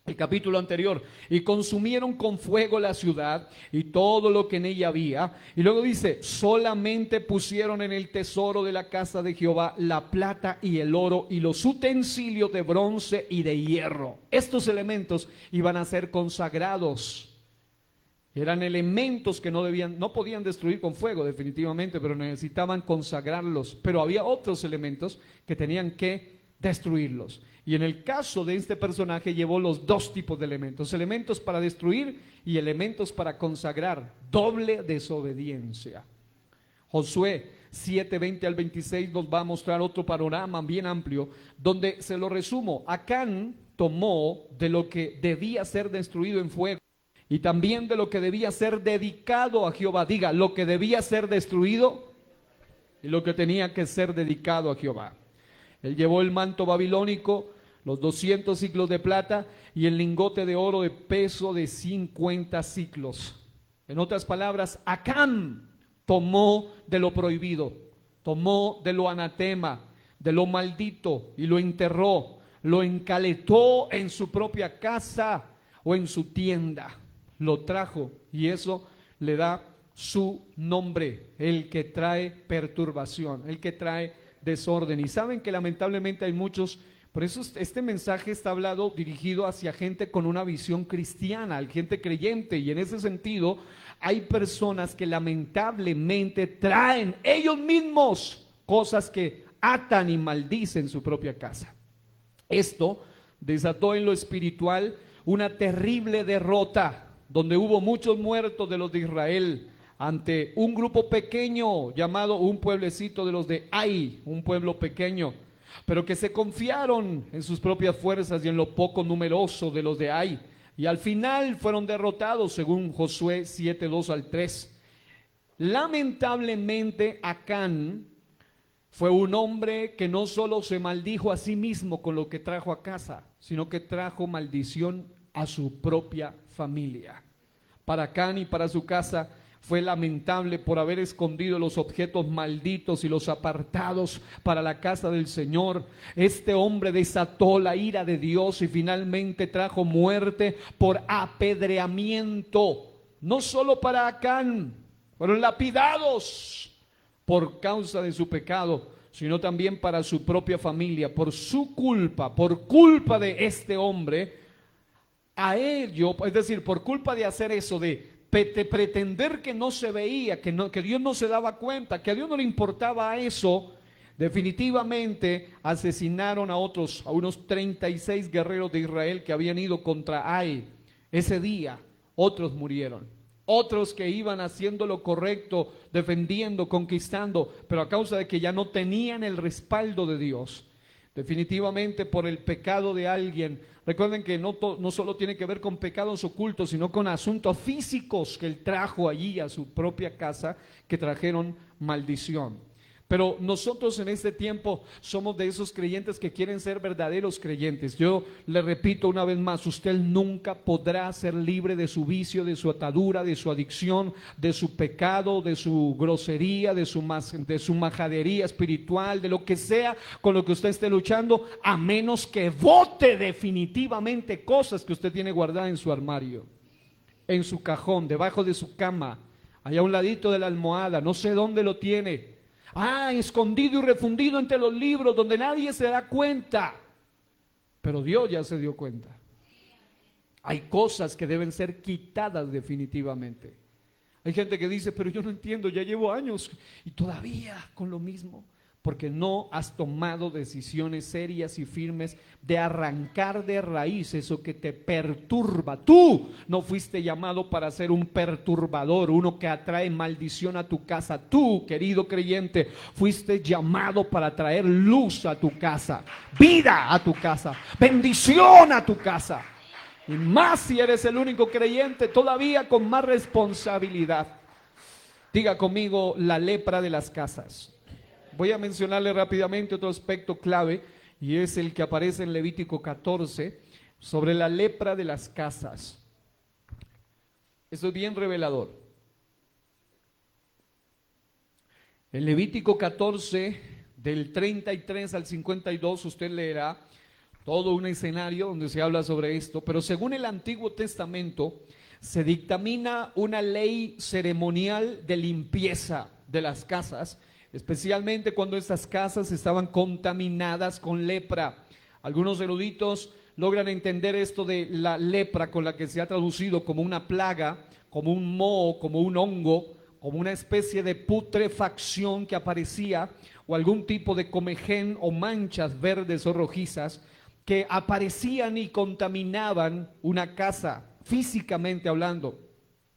el capítulo anterior, y consumieron con fuego la ciudad y todo lo que en ella había. Y luego dice, solamente pusieron en el tesoro de la casa de Jehová la plata y el oro y los utensilios de bronce y de hierro. Estos elementos iban a ser consagrados. Eran elementos que no podían destruir con fuego definitivamente, pero necesitaban consagrarlos. Pero había otros elementos que tenían que destruirlos. Y en el caso de este personaje llevó los dos tipos de elementos: elementos para destruir y elementos para consagrar. Doble desobediencia. Josué 7:20 al 26 nos va a mostrar otro panorama bien amplio, donde se lo resumo. Acán tomó de lo que debía ser destruido en fuego y también de lo que debía ser dedicado a Jehová. Diga, lo que debía ser destruido y lo que tenía que ser dedicado a Jehová. Él llevó el manto babilónico, los 200 ciclos de plata y el lingote de oro de peso de 50 ciclos. En otras palabras, Acán tomó de lo prohibido, tomó de lo anatema, de lo maldito y lo enterró. lo encaletó en su propia casa o en su tienda. Lo trajo y eso le da su nombre, el que trae perturbación, el que trae desorden. Y saben que lamentablemente hay muchos, por eso este mensaje está hablado, dirigido hacia gente con una visión cristiana, gente creyente, y en ese sentido hay personas que lamentablemente traen ellos mismos cosas que atan y maldicen su propia casa. Esto desató en lo espiritual una terrible derrota, donde hubo muchos muertos de los de Israel ante un grupo pequeño llamado un pueblecito de los de Ai, un pueblo pequeño, pero que se confiaron en sus propias fuerzas y en lo poco numeroso de los de Ai, y al final fueron derrotados según Josué 7:2 al 3. Lamentablemente Acán fue un hombre que no solo se maldijo a sí mismo con lo que trajo a casa, sino que trajo maldición a su propia familia. Para Acán y para su casa fue lamentable por haber escondido los objetos malditos y los apartados para la casa del Señor. Este hombre desató la ira de Dios y finalmente trajo muerte por apedreamiento. No solo para Acán, fueron lapidados por causa de su pecado, sino también para su propia familia, por su culpa, por culpa de este hombre. A ello, es decir, por culpa de hacer eso, de pretender que no se veía, que Dios no se daba cuenta, que a Dios no le importaba eso, definitivamente asesinaron a unos 36 guerreros de Israel que habían ido contra Ai. Ese día otros murieron, otros que iban haciendo lo correcto, defendiendo, conquistando, pero a causa de que ya no tenían el respaldo de Dios, definitivamente por el pecado de alguien. Recuerden que no solo tiene que ver con pecados ocultos, sino con asuntos físicos que él trajo allí a su propia casa, que trajeron maldición. Pero nosotros en este tiempo somos de esos creyentes que quieren ser verdaderos creyentes. Yo le repito una vez más, usted nunca podrá ser libre de su vicio, de su atadura, de su adicción, de su pecado, de su grosería, de su majadería espiritual, de lo que sea con lo que usted esté luchando, a menos que bote definitivamente cosas que usted tiene guardadas en su armario, en su cajón, debajo de su cama, allá a un ladito de la almohada, no sé dónde lo tiene. Escondido y refundido entre los libros donde nadie se da cuenta, pero Dios ya se dio cuenta. Hay cosas que deben ser quitadas definitivamente. Hay gente que dice, pero yo no entiendo, ya llevo años y todavía con lo mismo, porque no has tomado decisiones serias y firmes de arrancar de raíz eso que te perturba. Tú no fuiste llamado para ser un perturbador, uno que atrae maldición a tu casa. Tú, querido creyente, fuiste llamado para traer luz a tu casa, vida a tu casa, bendición a tu casa. Y más si eres el único creyente, todavía con más responsabilidad. Diga conmigo, la lepra de las casas. Voy a mencionarle rápidamente otro aspecto clave, y es el que aparece en Levítico 14, sobre la lepra de las casas. Eso es bien revelador. En Levítico 14, del 33 al 52, usted leerá todo un escenario donde se habla sobre esto, pero según el Antiguo Testamento, se dictamina una ley ceremonial de limpieza de las casas, especialmente cuando estas casas estaban contaminadas con lepra. Algunos eruditos logran entender esto de la lepra, con la que se ha traducido como una plaga, como un moho, como un hongo, como una especie de putrefacción que aparecía, o algún tipo de comején o manchas verdes o rojizas que aparecían y contaminaban una casa, físicamente hablando.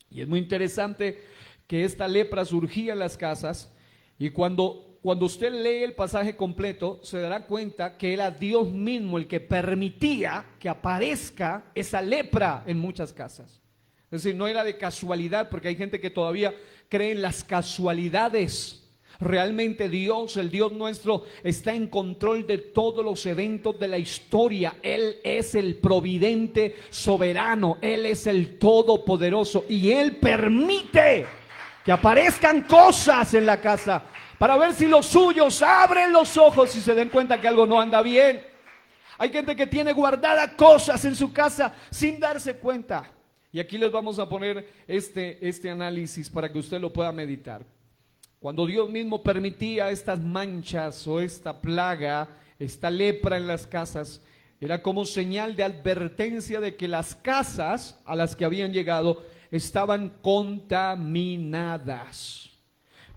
Y es muy interesante que esta lepra surgía en las casas. Y cuando usted lee el pasaje completo, se dará cuenta que era Dios mismo el que permitía que aparezca esa lepra en muchas casas. Es decir, no era de casualidad, porque hay gente que todavía cree en las casualidades. Realmente Dios, el Dios nuestro, está en control de todos los eventos de la historia. Él es el providente soberano, Él es el todopoderoso, y Él permite que aparezcan cosas en la casa para ver si los suyos abren los ojos y se den cuenta que algo no anda bien. Hay gente que tiene guardadas cosas en su casa sin darse cuenta. Y aquí les vamos a poner este análisis para que usted lo pueda meditar. Cuando Dios mismo permitía estas manchas o esta plaga, esta lepra en las casas, era como señal de advertencia de que las casas a las que habían llegado estaban contaminadas.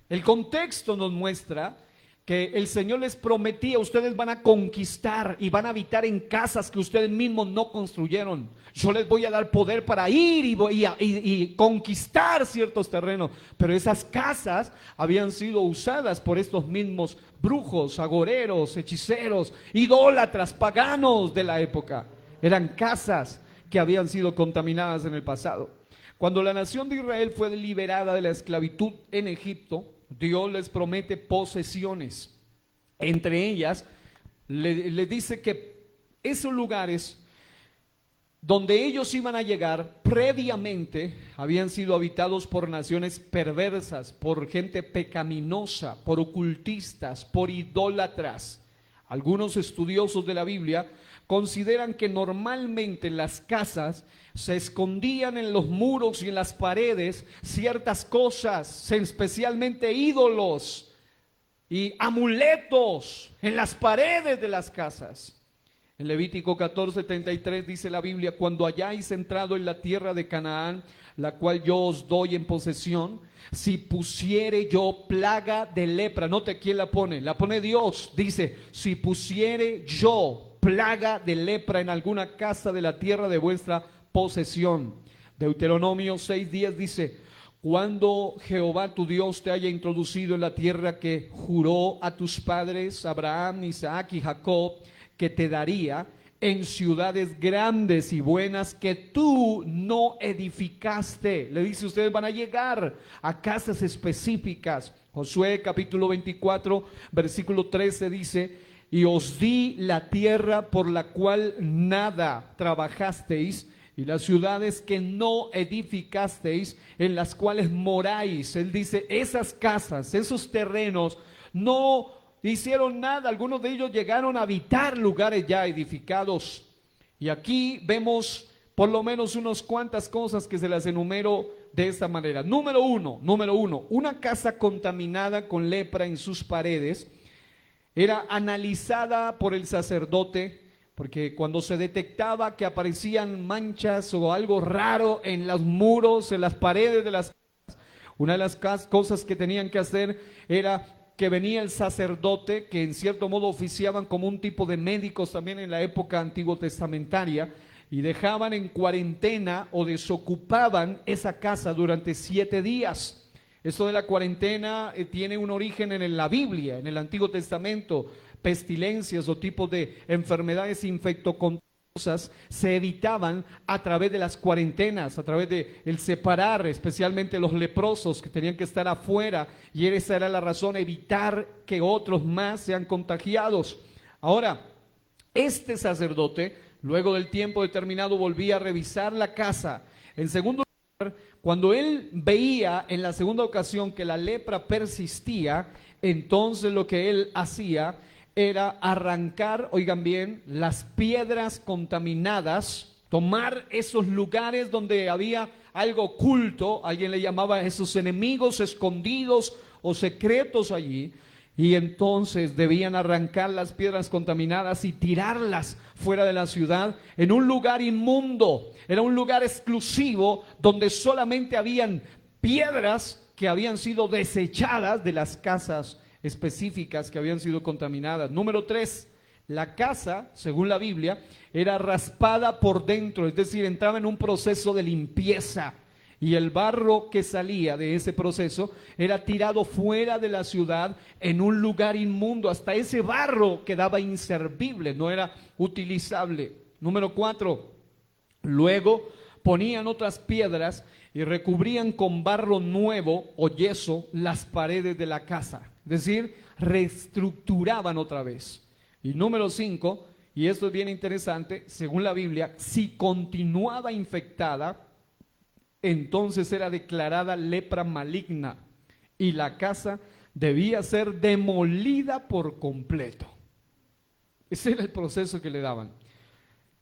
El contexto nos muestra que el Señor les prometía: ustedes van a conquistar y van a habitar en casas que ustedes mismos no construyeron. Yo les voy a dar poder para ir y conquistar ciertos terrenos. Pero esas casas habían sido usadas por estos mismos brujos, agoreros, hechiceros, idólatras, paganos de la época. Eran casas que habían sido contaminadas en el pasado. Cuando la nación de Israel fue liberada de la esclavitud en Egipto, Dios les promete posesiones. Entre ellas, le dice que esos lugares donde ellos iban a llegar previamente habían sido habitados por naciones perversas, por gente pecaminosa, por ocultistas, por idólatras. Algunos estudiosos de la Biblia consideran que normalmente las casas se escondían en los muros y en las paredes ciertas cosas, especialmente ídolos y amuletos en las paredes de las casas. En Levítico 14:33 dice la Biblia: cuando hayáis entrado en la tierra de Canaán, la cual yo os doy en posesión, si pusiere yo plaga de lepra. Note quién la pone Dios. Dice: si pusiere yo plaga de lepra en alguna casa de la tierra de vuestra posesión. Deuteronomio 6:10 dice: cuando Jehová tu Dios te haya introducido en la tierra que juró a tus padres Abraham, Isaac y Jacob que te daría, en ciudades grandes y buenas que tú no edificaste. Le dice: ustedes van a llegar a casas específicas. Josué capítulo 24 versículo 13 dice: y os di la tierra por la cual nada trabajasteis, y las ciudades que no edificasteis, en las cuales moráis. Él dice: esas casas, esos terrenos no hicieron nada. Algunos de ellos llegaron a habitar lugares ya edificados. Y aquí vemos por lo menos unas cuantas cosas que se las enumero de esta manera. Número uno, una casa contaminada con lepra en sus paredes era analizada por el sacerdote, porque cuando se detectaba que aparecían manchas o algo raro en los muros, en las paredes de las casas, una de las cosas que tenían que hacer era que venía el sacerdote, que en cierto modo oficiaban como un tipo de médicos también en la época antiguo testamentaria, y dejaban en cuarentena o desocupaban esa casa durante 7 días. Esto de la cuarentena tiene un origen en la Biblia, en el Antiguo Testamento. Pestilencias o tipos de enfermedades infectocontagiosas se evitaban a través de las cuarentenas, a través de el separar, especialmente los leprosos que tenían que estar afuera, y esa era la razón: evitar que otros más sean contagiados. Ahora, este sacerdote, luego del tiempo determinado, volvía a revisar la casa. En segundo lugar, cuando él veía en la segunda ocasión que la lepra persistía, entonces lo que él hacía era arrancar, oigan bien, las piedras contaminadas, tomar esos lugares donde había algo oculto, alguien le llamaba esos enemigos escondidos o secretos allí, y entonces debían arrancar las piedras contaminadas y tirarlas fuera de la ciudad en un lugar inmundo. Era un lugar exclusivo donde solamente habían piedras que habían sido desechadas de las casas específicas que habían sido contaminadas. Número 3, la casa, según la Biblia, era raspada por dentro, es decir, entraba en un proceso de limpieza, y el barro que salía de ese proceso era tirado fuera de la ciudad en un lugar inmundo. Hasta ese barro quedaba inservible, no era utilizable. Número 4, luego ponían otras piedras y recubrían con barro nuevo o yeso las paredes de la casa. Es decir, reestructuraban otra vez. Y número 5, y esto es bien interesante, según la Biblia, si continuaba infectada, entonces era declarada lepra maligna y la casa debía ser demolida por completo. Ese era el proceso que le daban.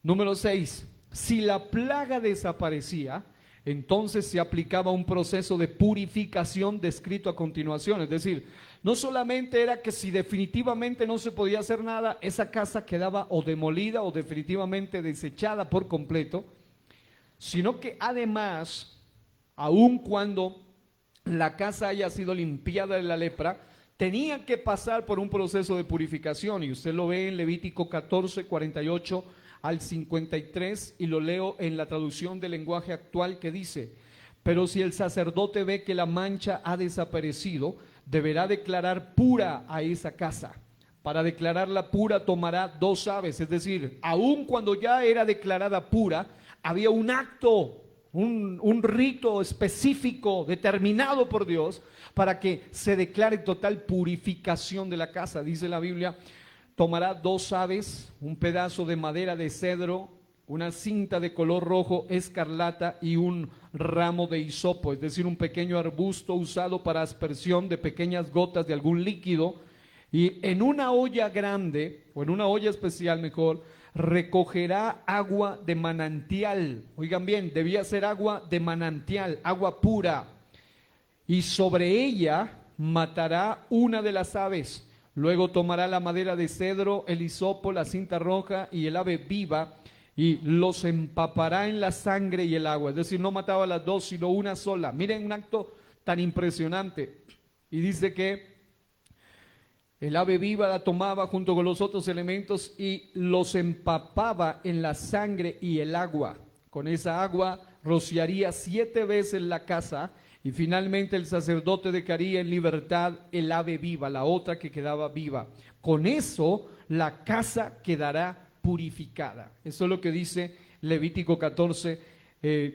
Número 6, si la plaga desaparecía, entonces se aplicaba un proceso de purificación descrito a continuación. Es decir, no solamente era que si definitivamente no se podía hacer nada, esa casa quedaba o demolida o definitivamente desechada por completo, sino que además, aun cuando la casa haya sido limpiada de la lepra, tenía que pasar por un proceso de purificación. Y usted lo ve en Levítico 14, 48 al 53, y lo leo en la traducción del lenguaje actual, que dice: pero si el sacerdote ve que la mancha ha desaparecido, deberá declarar pura a esa casa. Para declararla pura tomará 2 aves, es decir, aun cuando ya era declarada pura, había un acto, un rito específico determinado por Dios para que se declare total purificación de la casa. Dice la Biblia: tomará 2 aves, un pedazo de madera de cedro, una cinta de color rojo escarlata y un ramo de hisopo, es decir, un pequeño arbusto usado para aspersión de pequeñas gotas de algún líquido, y en una olla grande, o en una olla especial mejor, recogerá agua de manantial. Oigan bien, debía ser agua de manantial, agua pura, y sobre ella matará una de las aves. Luego tomará la madera de cedro, el hisopo, la cinta roja y el ave viva, y los empapará en la sangre y el agua. Es decir, no mataba a las 2, sino una sola. Miren un acto tan impresionante. Y dice que el ave viva la tomaba junto con los otros elementos y los empapaba en la sangre y el agua. Con esa agua rociaría 7 veces la casa, y finalmente el sacerdote dejaría en libertad el ave viva, la otra que quedaba viva. Con eso la casa quedará purificada. Eso es lo que dice Levítico 14,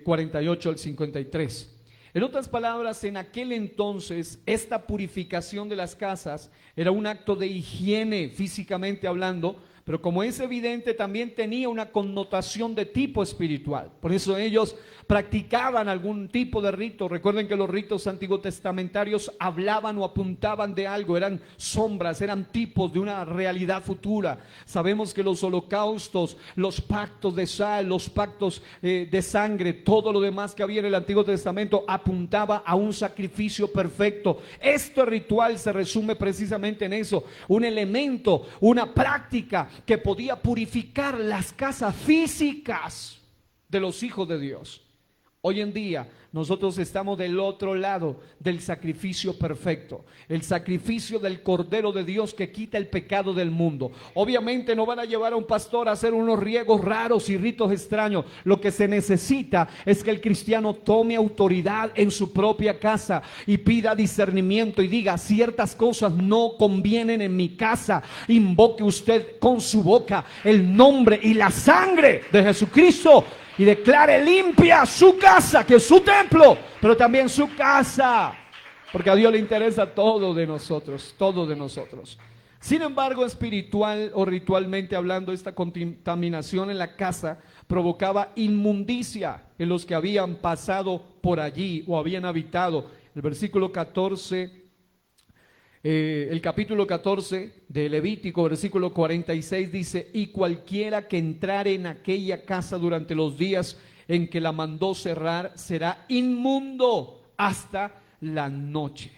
48 al 53. En otras palabras, en aquel entonces, esta purificación de las casas era un acto de higiene físicamente hablando, pero como es evidente, también tenía una connotación de tipo espiritual. Por eso ellos practicaban algún tipo de rito. Recuerden que los ritos antiguotestamentarios hablaban o apuntaban de algo, eran sombras, eran tipos de una realidad futura. Sabemos que los holocaustos, los pactos de sal, los pactos de sangre, todo lo demás que había en el Antiguo Testamento apuntaba a un sacrificio perfecto. Este ritual se resume precisamente en eso, un elemento, una práctica que podía purificar las casas físicas de los hijos de Dios. Hoy en día nosotros estamos del otro lado del sacrificio perfecto, el sacrificio del Cordero de Dios que quita el pecado del mundo. Obviamente no van a llevar a un pastor a hacer unos riegos raros y ritos extraños. Lo que se necesita es que el cristiano tome autoridad en su propia casa y pida discernimiento y diga: ciertas cosas no convienen en mi casa. Invoque usted con su boca el nombre y la sangre de Jesucristo y declare limpia su casa, que es su templo, pero también su casa, porque a Dios le interesa todo de nosotros, todo de nosotros. Sin embargo, espiritual o ritualmente hablando, esta contaminación en la casa provocaba inmundicia en los que habían pasado por allí o habían habitado. El versículo 14, el capítulo 14 de Levítico, versículo 46 dice: y cualquiera que entrare en aquella casa durante los días en que la mandó cerrar será inmundo hasta la noche.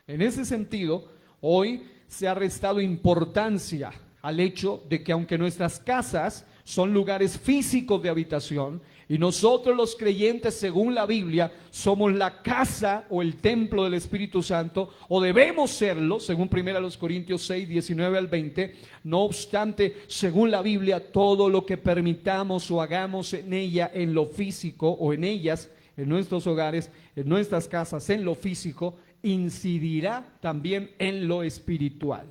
En ese sentido, hoy se ha restado importancia al hecho de que aunque nuestras casas son lugares físicos de habitación, y nosotros los creyentes, según la Biblia, somos la casa o el templo del Espíritu Santo, o debemos serlo, según 1 Corintios 6, 19 al 20. No obstante, según la Biblia, todo lo que permitamos o hagamos en ella, en lo físico, o en ellas, en nuestros hogares, en nuestras casas, en lo físico, incidirá también en lo espiritual.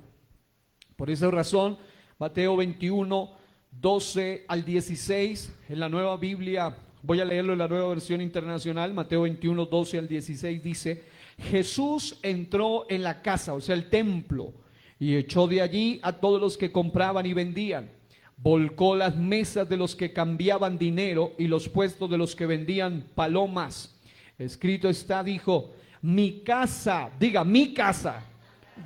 Por esa razón, Mateo 21, 12 al 16, en la Nueva Biblia, voy a leerlo en la Nueva Versión Internacional. Mateo 21, 12 al 16 dice: Jesús entró en la casa, o sea el templo, y echó de allí a todos los que compraban y vendían. Volcó las mesas de los que cambiaban dinero y los puestos de los que vendían palomas. Escrito está, dijo: mi casa, diga mi casa,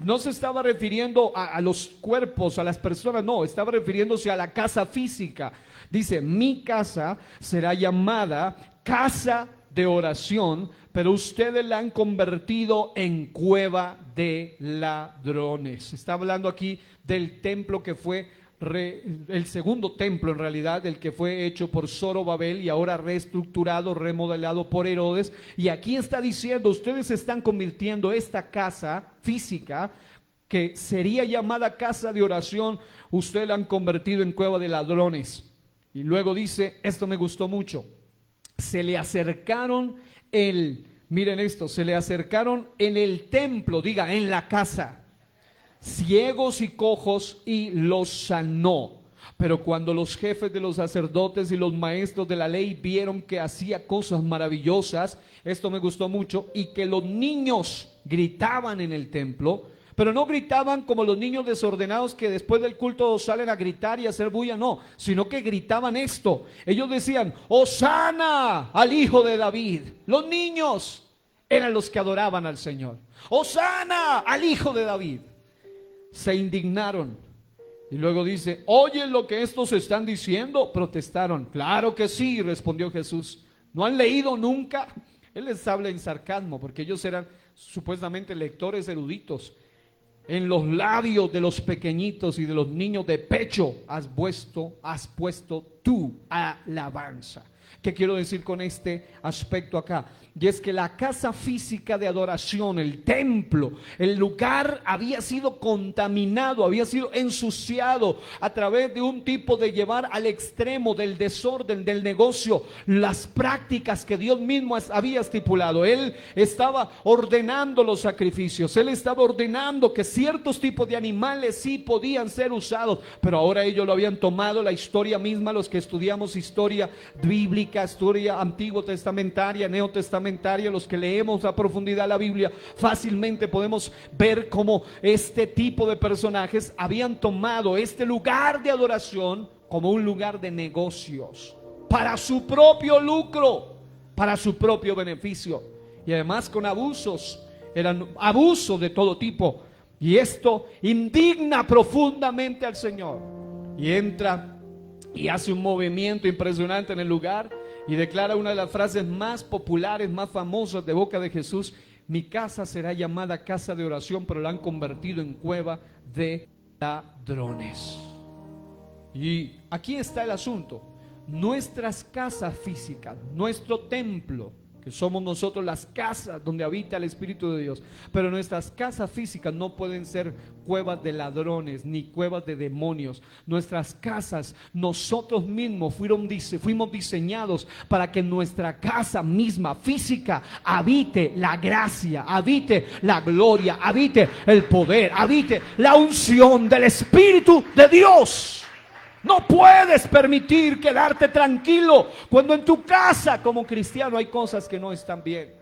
no se estaba refiriendo a los cuerpos, a las personas, no, estaba refiriéndose a la casa física. Dice, mi casa será llamada casa de oración, pero ustedes la han convertido en cueva de ladrones. Está hablando aquí del templo que fue el segundo templo, en realidad, el que fue hecho por Zorobabel y ahora reestructurado, remodelado por Herodes. Y aquí está diciendo, ustedes están convirtiendo esta casa física, que sería llamada casa de oración, ustedes la han convertido en cueva de ladrones. Y luego dice, esto me gustó mucho, se le acercaron miren esto, se le acercaron en el templo, diga, en la casa, ciegos y cojos, y los sanó. Pero cuando los jefes de los sacerdotes y los maestros de la ley vieron que hacía cosas maravillosas, esto me gustó mucho, y que los niños gritaban en el templo, pero no gritaban como los niños desordenados que después del culto salen a gritar y a hacer bulla, no, sino que gritaban esto. Ellos decían, Hosana al hijo de David. Los niños eran los que adoraban al Señor. Hosana al hijo de David. Se indignaron. Y luego dice, ¿oyen lo que estos están diciendo? Protestaron. Claro que sí, respondió Jesús. ¿No han leído nunca? Él les habla en sarcasmo, porque ellos eran supuestamente lectores eruditos. En los labios de los pequeñitos y de los niños de pecho has puesto tu alabanza. ¿Qué quiero decir con este aspecto acá? Y es que la casa física de adoración, el templo, el lugar había sido contaminado, había sido ensuciado a través de un tipo de llevar al extremo del desorden, del negocio, las prácticas que Dios mismo había estipulado. Él estaba ordenando los sacrificios, Él estaba ordenando que ciertos tipos de animales sí podían ser usados, pero ahora ellos lo habían tomado. La historia misma, los que estudiamos historia bíblica, historia antiguo testamentaria, neotestamentaria, los que leemos a profundidad la Biblia, fácilmente podemos ver cómo este tipo de personajes habían tomado este lugar de adoración como un lugar de negocios, para su propio lucro, para su propio beneficio, y además con abusos, eran abusos de todo tipo. Y esto indigna profundamente al Señor, y entra y hace un movimiento impresionante en el lugar y declara una de las frases más populares, más famosas de boca de Jesús: mi casa será llamada casa de oración, pero la han convertido en cueva de ladrones. Y aquí está el asunto: nuestras casas físicas, nuestro templo, que somos nosotros, las casas donde habita el Espíritu de Dios, pero nuestras casas físicas no pueden ser cuevas de ladrones ni cuevas de demonios. Nuestras casas, nosotros mismos fuimos diseñados para que en nuestra casa misma física habite la gracia, habite la gloria, habite el poder, habite la unción del Espíritu de Dios. No puedes permitir quedarte tranquilo cuando en tu casa como cristiano hay cosas que no están bien,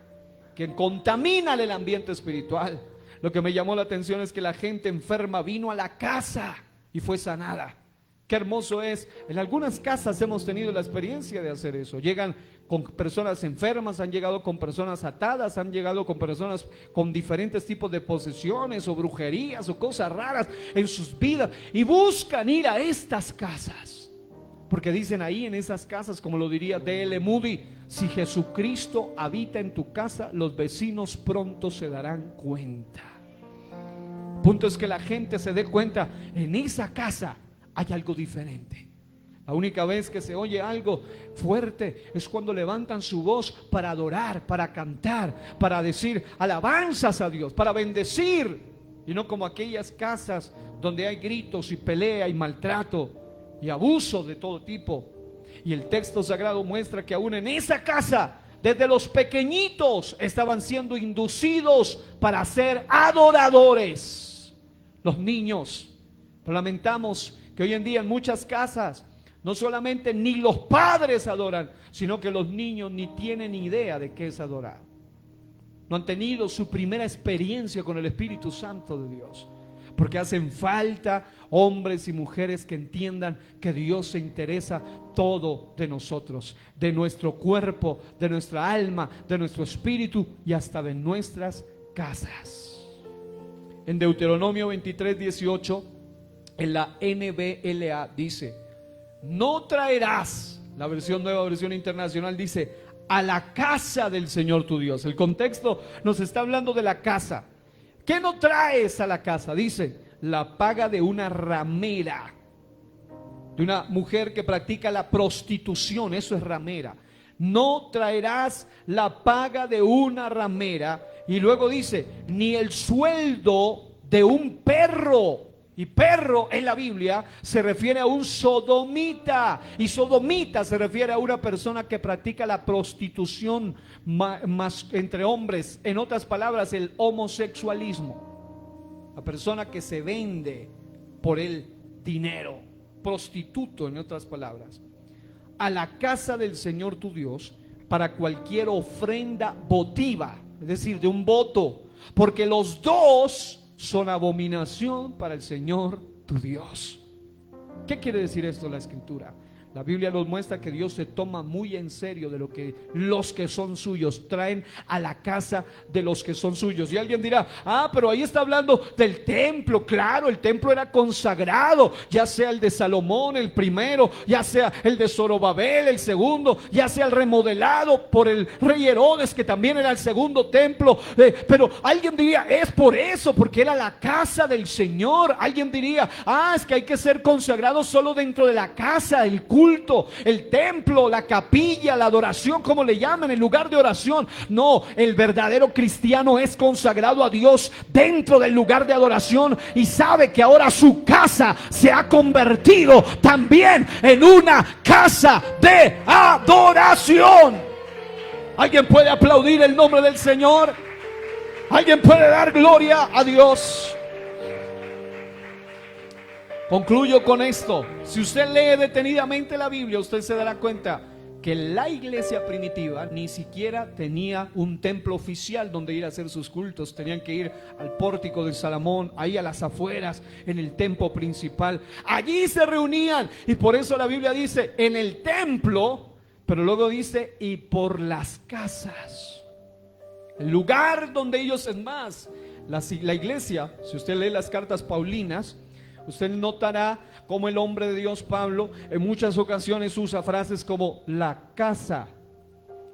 que contaminan el ambiente espiritual. Lo que me llamó la atención es que la gente enferma vino a la casa y fue sanada. Qué hermoso es. En algunas casas hemos tenido la experiencia de hacer eso. Llegan con personas enfermas, han llegado con personas atadas, han llegado con personas con diferentes tipos de posesiones o brujerías o cosas raras en sus vidas, y buscan ir a estas casas, porque dicen ahí en esas casas, como lo diría D.L. Moody, si Jesucristo habita en tu casa, los vecinos pronto se darán cuenta. Punto es que la gente se dé cuenta, en esa casa hay algo diferente. La única vez que se oye algo fuerte es cuando levantan su voz para adorar, para cantar, para decir alabanzas a Dios, para bendecir, y no como aquellas casas donde hay gritos y pelea y maltrato y abuso de todo tipo. Y el texto sagrado muestra que aún en esa casa, desde los pequeñitos estaban siendo inducidos para ser adoradores. Los niños, lamentamos que hoy en día en muchas casas no solamente ni los padres adoran, sino que los niños ni tienen idea de qué es adorar. No han tenido su primera experiencia con el Espíritu Santo de Dios, porque hacen falta hombres y mujeres que entiendan que Dios se interesa todo de nosotros, de nuestro cuerpo, de nuestra alma, de nuestro espíritu y hasta de nuestras casas. en Deuteronomio 23:18, en la NBLA dice: no traerás, la versión nueva versión internacional dice, a la casa del Señor tu Dios. El contexto nos está hablando de la casa. ¿Qué no traes a la casa? Dice, la paga de una ramera, de una mujer que practica la prostitución. Eso es ramera. No traerás la paga de una ramera. Y luego dice, ni el sueldo de un perro. Y perro en la Biblia se refiere a un sodomita. Y sodomita se refiere a una persona que practica la prostitución más entre hombres. En otras palabras, el homosexualismo. La persona que se vende por el dinero. Prostituto, en otras palabras. A la casa del Señor tu Dios para cualquier ofrenda votiva, es decir, de un voto. Porque los dos son abominación para el Señor tu Dios. ¿Qué quiere decir esto la Escritura? La Biblia nos muestra que Dios se toma muy en serio de lo que los que son suyos traen a la casa de los que son suyos. Y alguien dirá, pero ahí está hablando del templo. Claro, el templo era consagrado, ya sea el de Salomón, el primero, ya sea el de Zorobabel, el segundo, ya sea el remodelado por el rey Herodes, que también era el segundo templo. Pero alguien diría, es por eso, porque era la casa del Señor. Alguien diría, es que hay que ser consagrado solo dentro de la casa, el culto, el templo, la capilla, la adoración, como le llaman, el lugar de oración. No, el verdadero cristiano es consagrado a Dios dentro del lugar de adoración y sabe que ahora su casa se ha convertido también en una casa de adoración. ¿Alguien puede aplaudir el nombre del Señor? ¿Alguien puede dar gloria a Dios? Concluyo con esto. Si usted lee detenidamente la Biblia, usted se dará cuenta que la iglesia primitiva ni siquiera tenía un templo oficial donde ir a hacer sus cultos. Tenían que ir al pórtico de Salomón, ahí a las afueras, en el templo principal. Allí se reunían, y por eso la Biblia dice en el templo, pero luego dice y por las casas. El lugar donde ellos, es más, la iglesia, si usted lee las cartas paulinas, usted notará cómo el hombre de Dios Pablo en muchas ocasiones usa frases como la casa,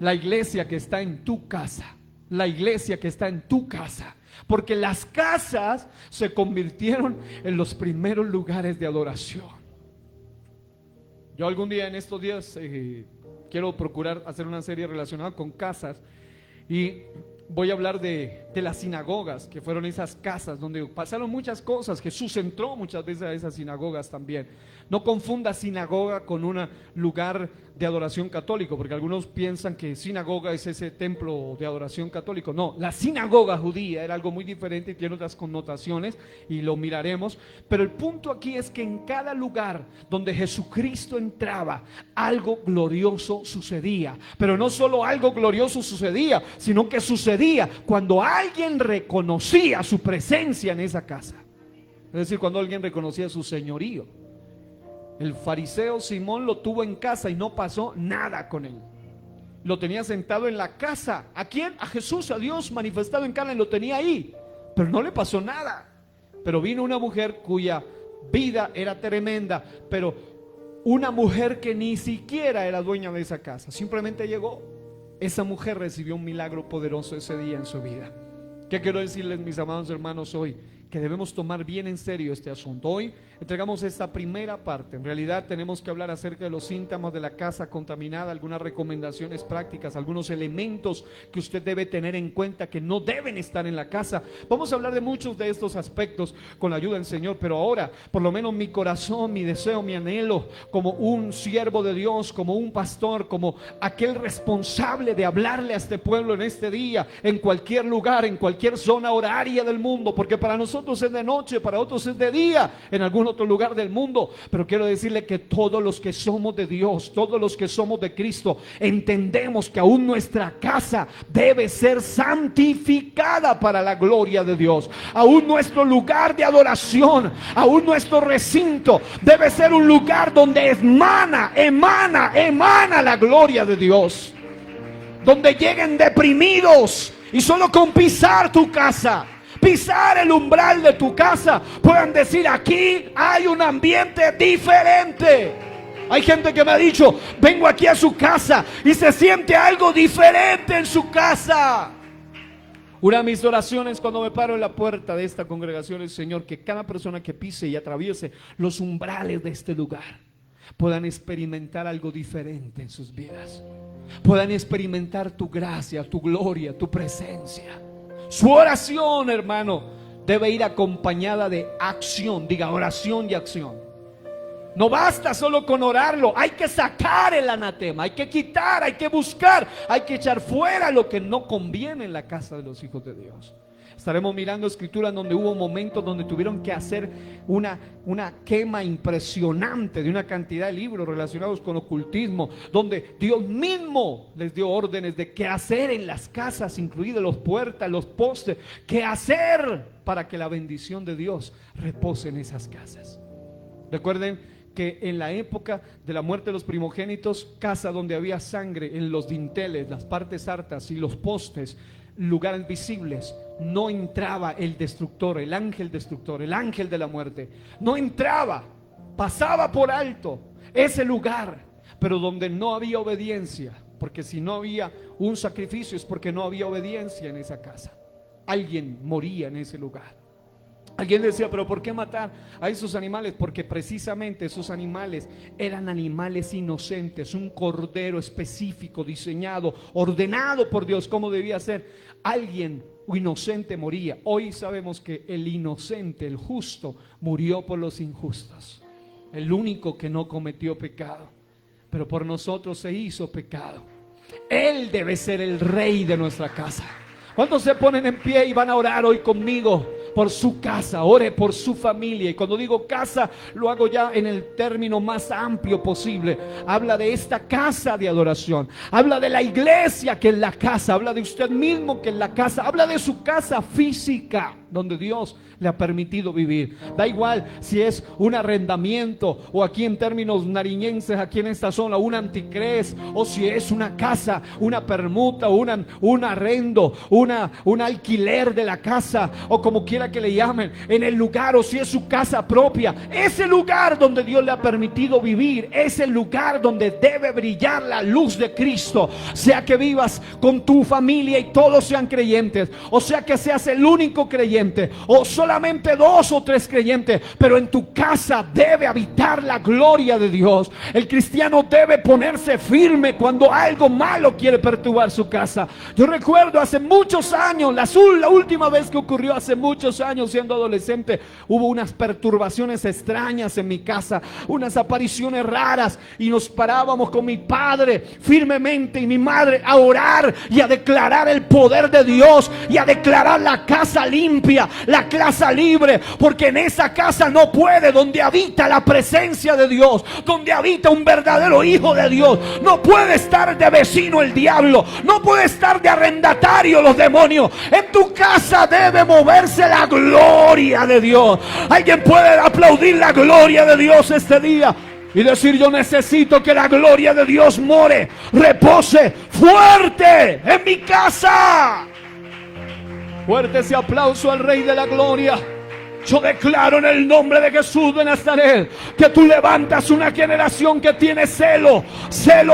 la iglesia que está en tu casa, la iglesia que está en tu casa. Porque las casas se convirtieron en los primeros lugares de adoración. Yo algún día en estos días quiero procurar hacer una serie relacionada con casas, y voy a hablar de las sinagogas, que fueron esas casas donde pasaron muchas cosas. Jesús entró muchas veces a esas sinagogas también. No confunda sinagoga con un lugar de adoración católico, porque algunos piensan que sinagoga es ese templo de adoración católico. No, la sinagoga judía era algo muy diferente y tiene otras connotaciones, y lo miraremos. Pero el punto aquí es que en cada lugar donde Jesucristo entraba, algo glorioso sucedía. Pero no solo algo glorioso sucedía, sino que sucedía cuando alguien reconocía su presencia en esa casa. Es decir, cuando alguien reconocía su señorío. El fariseo Simón lo tuvo en casa y no pasó nada con él. Lo tenía sentado en la casa. ¿A quién? A Jesús, a Dios manifestado en carne, lo tenía ahí, pero no le pasó nada. Pero vino una mujer cuya vida era tremenda, pero una mujer que ni siquiera era dueña de esa casa, simplemente llegó. Esa mujer recibió un milagro poderoso ese día en su vida. ¿Qué quiero decirles, mis amados hermanos, hoy? Que debemos tomar bien en serio este asunto. Hoy entregamos esta primera parte. En realidad tenemos que hablar acerca de los síntomas de la casa contaminada, algunas recomendaciones prácticas, algunos elementos que usted debe tener en cuenta que no deben estar en la casa. Vamos a hablar de muchos de estos aspectos con la ayuda del Señor, pero ahora, por lo menos mi corazón, mi deseo, mi anhelo, como un siervo de Dios, como un pastor, como aquel responsable de hablarle a este pueblo en este día, en cualquier lugar, en cualquier zona horaria del mundo, porque para nosotros es de noche, para otros es de día, en algún otro lugar del mundo. Pero quiero decirle que todos los que somos de Dios, todos los que somos de Cristo, entendemos que aún nuestra casa debe ser santificada para la gloria de Dios. Aún nuestro lugar de adoración, aún nuestro recinto debe ser un lugar donde emana la gloria de Dios, donde lleguen deprimidos y solo con pisar tu casa pisar el umbral de tu casa puedan decir: aquí hay un ambiente diferente. Hay gente que me ha dicho: vengo aquí a su casa y se siente algo diferente en su casa. Una de mis oraciones cuando me paro en la puerta de esta congregación es: Señor, que cada persona que pise y atraviese los umbrales de este lugar puedan experimentar algo diferente en sus vidas, puedan experimentar tu gracia, tu gloria, tu presencia. Su oración, hermano, debe ir acompañada de acción. Diga: oración y acción. No basta solo con orarlo, hay que sacar el anatema, hay que quitar, hay que buscar, hay que echar fuera lo que no conviene en la casa de los hijos de Dios. Estaremos mirando escrituras donde hubo momentos donde tuvieron que hacer una quema impresionante de una cantidad de libros relacionados con ocultismo, donde Dios mismo les dio órdenes de qué hacer en las casas, incluidas las puertas, los postes, qué hacer para que la bendición de Dios repose en esas casas. Recuerden que en la época de la muerte de los primogénitos, casa donde había sangre, en los dinteles, las partes hartas y los postes, lugares visibles, no entraba el destructor, el ángel destructor, el ángel de la muerte. No entraba, pasaba por alto ese lugar. Pero donde no había obediencia, porque si no había un sacrificio es porque no había obediencia en esa casa. Alguien moría en ese lugar. Alguien decía: pero ¿por qué matar a esos animales? Porque precisamente esos animales eran animales inocentes, un cordero específico, diseñado, ordenado por Dios como debía ser. Alguien inocente moría. Hoy sabemos que el inocente, el justo, murió por los injustos. El único que no cometió pecado, pero por nosotros se hizo pecado. Él debe ser el rey de nuestra casa. ¿Cuántos se ponen en pie y van a orar hoy conmigo por su casa? Ore por su familia. Y cuando digo casa, lo hago ya en el término más amplio posible. Habla de esta casa de adoración, habla de la iglesia que es la casa, habla de usted mismo que es la casa, habla de su casa física donde Dios le ha permitido vivir. Da igual si es un arrendamiento, o aquí en términos nariñenses, aquí en esta zona, un anticrés, o si es una casa, una permuta, un arrendo, un alquiler de la casa, o como quiera que le llamen, en el lugar, o si es su casa propia. Ese lugar donde Dios le ha permitido vivir es el lugar donde debe brillar la luz de Cristo. Sea que vivas con tu familia y todos sean creyentes, o sea que seas el único creyente, o solamente 2 o 3 creyentes, pero en tu casa debe habitar la gloria de Dios. El cristiano debe ponerse firme cuando algo malo quiere perturbar su casa. Yo recuerdo hace muchos años, la última vez que ocurrió hace muchos años, siendo adolescente, hubo unas perturbaciones extrañas en mi casa, unas apariciones raras, y nos parábamos con mi padre firmemente y mi madre a orar y a declarar el poder de Dios y a declarar la casa limpia, la casa libre, porque en esa casa no puede, donde habita la presencia de Dios, donde habita un verdadero hijo de Dios, no puede estar de vecino el diablo, no puede estar de arrendatario los demonios. En tu casa debe moverse la gloria de Dios. Alguien puede aplaudir la gloria de Dios este día y decir: yo necesito que la gloria de Dios more, repose fuerte en mi casa. Fuerte ese aplauso al Rey de la Gloria. Yo declaro en el nombre de Jesús de Nazaret que tú levantas una generación que tiene celo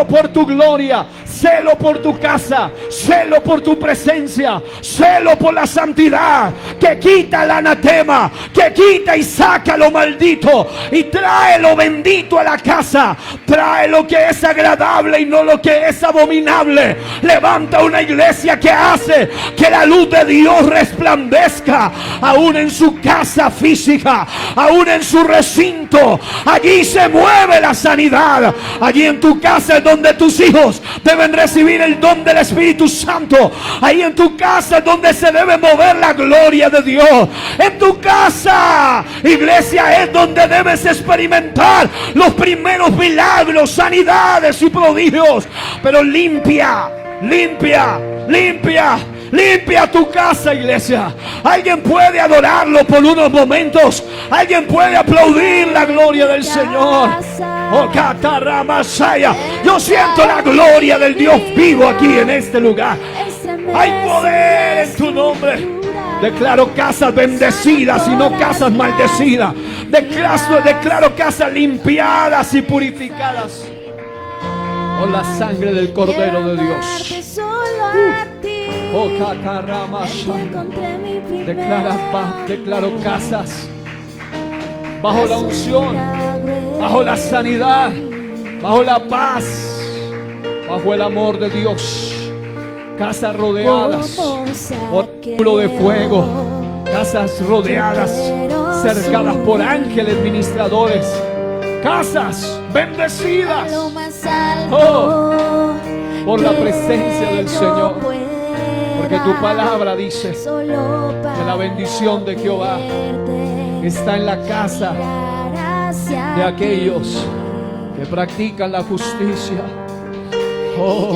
por tu gloria, celo por tu casa, celo por tu presencia, celo por la santidad, que quita el anatema, que quita y saca lo maldito y trae lo bendito a la casa, trae lo que es agradable y no lo que es abominable. Levanta una iglesia que hace que la luz de Dios resplandezca aún en su casa física, aún en su recinto. Allí se mueve la sanidad. Allí en tu casa es donde tus hijos deben recibir el don del Espíritu Santo. Ahí en tu casa es donde se debe mover la gloria de Dios. En tu casa, iglesia, es donde debes experimentar los primeros milagros, sanidades y prodigios. Pero limpia tu casa, iglesia. Alguien puede adorarlo por unos momentos. Alguien puede aplaudir la gloria del Señor. Oh, Cataramasaya. Yo siento la gloria del Dios vivo aquí en este lugar. Hay poder en tu nombre. Declaro casas bendecidas y no casas maldecidas. Declaro casas limpiadas y purificadas por la sangre del Cordero de Dios. Oh, declaro casas bajo la unción, bajo la sanidad, bajo la paz, bajo el amor de Dios. Casas rodeadas por un muro de fuego, casas rodeadas, cercadas por ángeles ministradores, casas bendecidas, oh, por la presencia del Señor, porque tu palabra dice que la bendición de Jehová está en la casa de aquellos que practican la justicia. Oh,